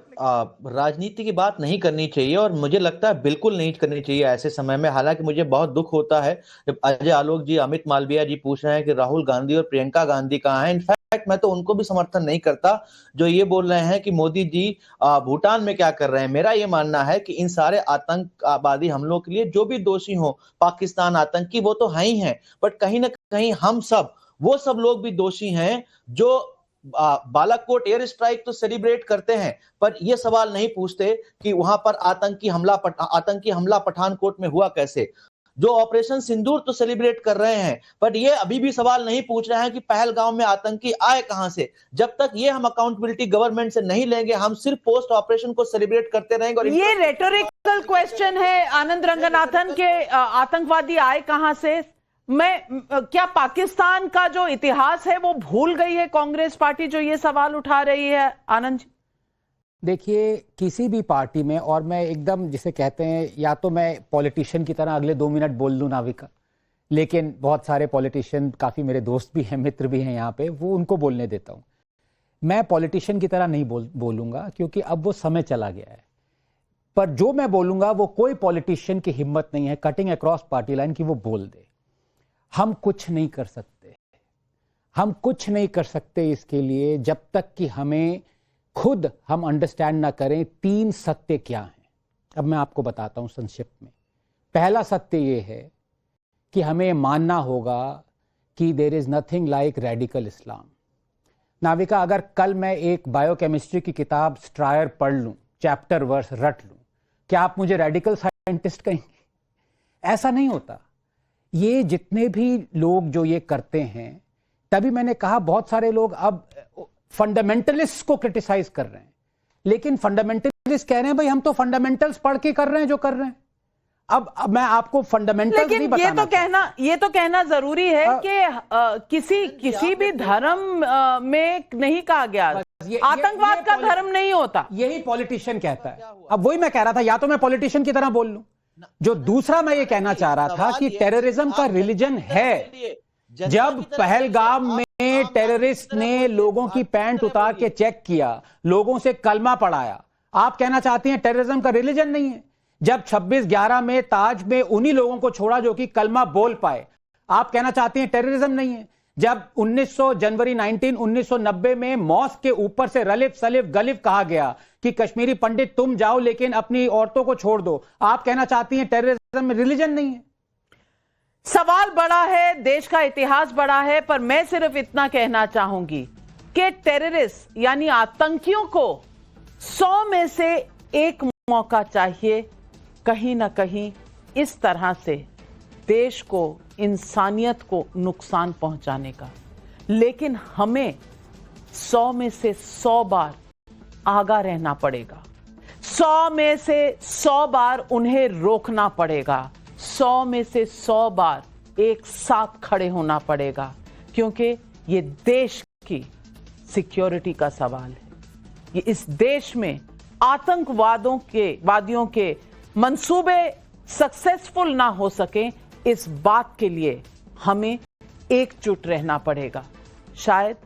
राजनीति की बात नहीं करनी चाहिए, और मुझे लगता है बिल्कुल नहीं करनी चाहिए ऐसे समय में। हालांकि मुझे बहुत दुख होता है जब अजय आलोक जी, अमित मालविया जी पूछ रहे हैं कि राहुल गांधी और प्रियंका गांधी कहाँ हैं। इनफैक्ट मैं तो उनको भी समर्थन नहीं करता जो ये बोल रहे हैं कि मोदी जी भूटान में क्या कर रहे हैं। मेरा ये मानना है कि इन सारे आतंकवादी हमलों के लिए जो भी दोषी हो, पाकिस्तान आतंकी, वो तो है ही हैं, बट कहीं ना कहीं हम सब, वो सब लोग भी दोषी हैं जो बालाकोट एयर स्ट्राइक तो सेलिब्रेट करते हैं, पर यह सवाल नहीं पूछते कि वहां पर आतंकी हमला पठानकोट में हुआ कैसे। जो ऑपरेशन सिंदूर तो सेलिब्रेट कर रहे हैं, पर ये अभी भी सवाल नहीं पूछ रहे हैं कि पहलगाम में आतंकी आए कहां से। जब तक ये हम अकाउंटेबिलिटी गवर्नमेंट से नहीं लेंगे, हम सिर्फ पोस्ट ऑपरेशन को सेलिब्रेट करते रहेंगे। और ये रेटोरिकल क्वेश्चन है आनंद रंगनाथन के, आतंकवादी आए कहां से। क्या पाकिस्तान का जो इतिहास है वो भूल गई है कांग्रेस पार्टी जो ये सवाल उठा रही है? आनंद जी। देखिए, किसी भी पार्टी में, और मैं एकदम जिसे कहते हैं, या तो मैं पॉलिटिशियन की तरह अगले 2 मिनट बोल लूं नाविका, लेकिन बहुत सारे पॉलिटिशियन, काफ़ी मेरे दोस्त भी हैं, मित्र भी हैं यहाँ पे, वो उनको बोलने देता हूँ। मैं पॉलिटिशियन की तरह नहीं बोलूँगा, क्योंकि अब वो समय चला गया है। पर जो मैं बोलूँगा वो कोई पॉलिटिशियन की हिम्मत नहीं है कटिंग अक्रॉस पार्टी लाइन की वो बोल दे। हम कुछ नहीं कर सकते, हम कुछ नहीं कर सकते इसके लिए, जब तक कि हमें खुद हम अंडरस्टैंड ना करें 3 सत्य क्या हैं। अब मैं आपको बताता हूं संक्षिप्त में। पहला सत्य ये है कि हमें मानना होगा कि there is nothing like radical Islam. Navika, अगर कल मैं एक बायोकेमिस्ट्री की किताब स्ट्रायर पढ़ लूं, चैप्टर वर्स रट लूं, क्या आप मुझे रेडिकल साइंटिस्ट कहेंगे? ऐसा नहीं होता। ये जितने भी लोग जो ये करते हैं, तभी मैंने कहा बहुत सारे लोग अब फंडामेंटलिस्ट को क्रिटिसाइज कर रहे हैं, लेकिन फंडामेंटलिस्ट कह रहे हैं भाई हम तो फंडामेंटल्स पढ़ के कर रहे हैं जो कर रहे हैं। अब मैं आपको फंडामेंटल्स नहीं बताना। ये तो कहना जरूरी है कि किसी भी धर्म में नहीं कहा गया आतंकवाद का धर्म नहीं होता। यही पॉलिटिशियन कहता है। अब वही मैं कह रहा था, या तो मैं पॉलिटिशियन की तरह बोल लूं। जो दूसरा मैं ये कहना चाह रहा था कि टेररिज्म का रिलीजन है। जब पहलगाम में टेररिस्ट ने लोगों की पैंट उतार के चेक किया, लोगों से कलमा पढ़ाया, आप कहना चाहती हैं टेररिज्म का रिलीजन नहीं है? जब 26/11 में ताज में उन्हीं लोगों को छोड़ा जो कि कलमा बोल पाए, आप कहना चाहती हैं टेररिज्म नहीं है? जब 1990 में मॉस्क के ऊपर से रलिफ सलिफ गलिफ कहा गया कि कश्मीरी पंडित तुम जाओ लेकिन अपनी औरतों को छोड़ दो, आप कहना चाहती हैं टेररिज्म में रिलीजन नहीं है? सवाल बड़ा है, देश का इतिहास बड़ा है, पर मैं सिर्फ इतना कहना चाहूंगी कि टेररिस्ट यानी आतंकियों को 100 में से 1 मौका चाहिए कहीं ना कहीं इस तरह से देश को, इंसानियत को नुकसान पहुंचाने का। लेकिन हमें 100 में से 100 बार आगा रहना पड़ेगा, 100 में से 100 बार उन्हें रोकना पड़ेगा, 100 में से 100 बार एक साथ खड़े होना पड़ेगा, क्योंकि ये देश की सिक्योरिटी का सवाल है। ये इस देश में वादियों के मंसूबे सक्सेसफुल ना हो सके, इस बात के लिए हमें एकजुट रहना पड़ेगा। शायद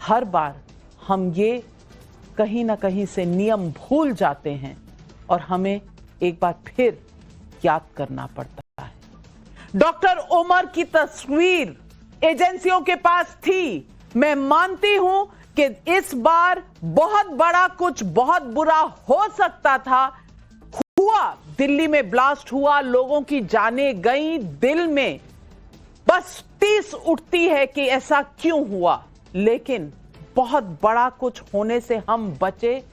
हर बार हम ये कहीं ना कहीं से नियम भूल जाते हैं और हमें एक बार फिर याद करना पड़ता है। डॉक्टर उमर की तस्वीर एजेंसियों के पास थी। मैं मानती हूं कि इस बार बहुत बड़ा कुछ बहुत बुरा हो सकता था, हुआ। दिल्ली में ब्लास्ट हुआ, लोगों की जानें गई, दिल में बस टीस उठती है कि ऐसा क्यों हुआ, लेकिन बहुत बड़ा कुछ होने से हम बचे।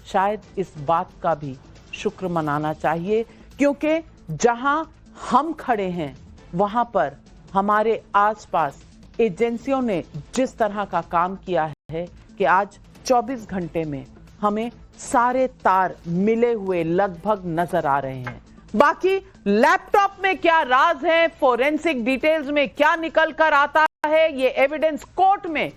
शायद इस बात का भी शुक्र मनाना चाहिए, क्योंकि जहां हम खड़े हैं वहां पर हमारे आसपास एजेंसियों ने जिस तरह का काम किया है कि आज 24 घंटे में हमें सारे तार मिले हुए लगभग नजर आ रहे हैं। बाकी लैपटॉप में क्या राज है, फोरेंसिक डिटेल्स में क्या निकल कर आता है, ये एविडेंस कोर्ट में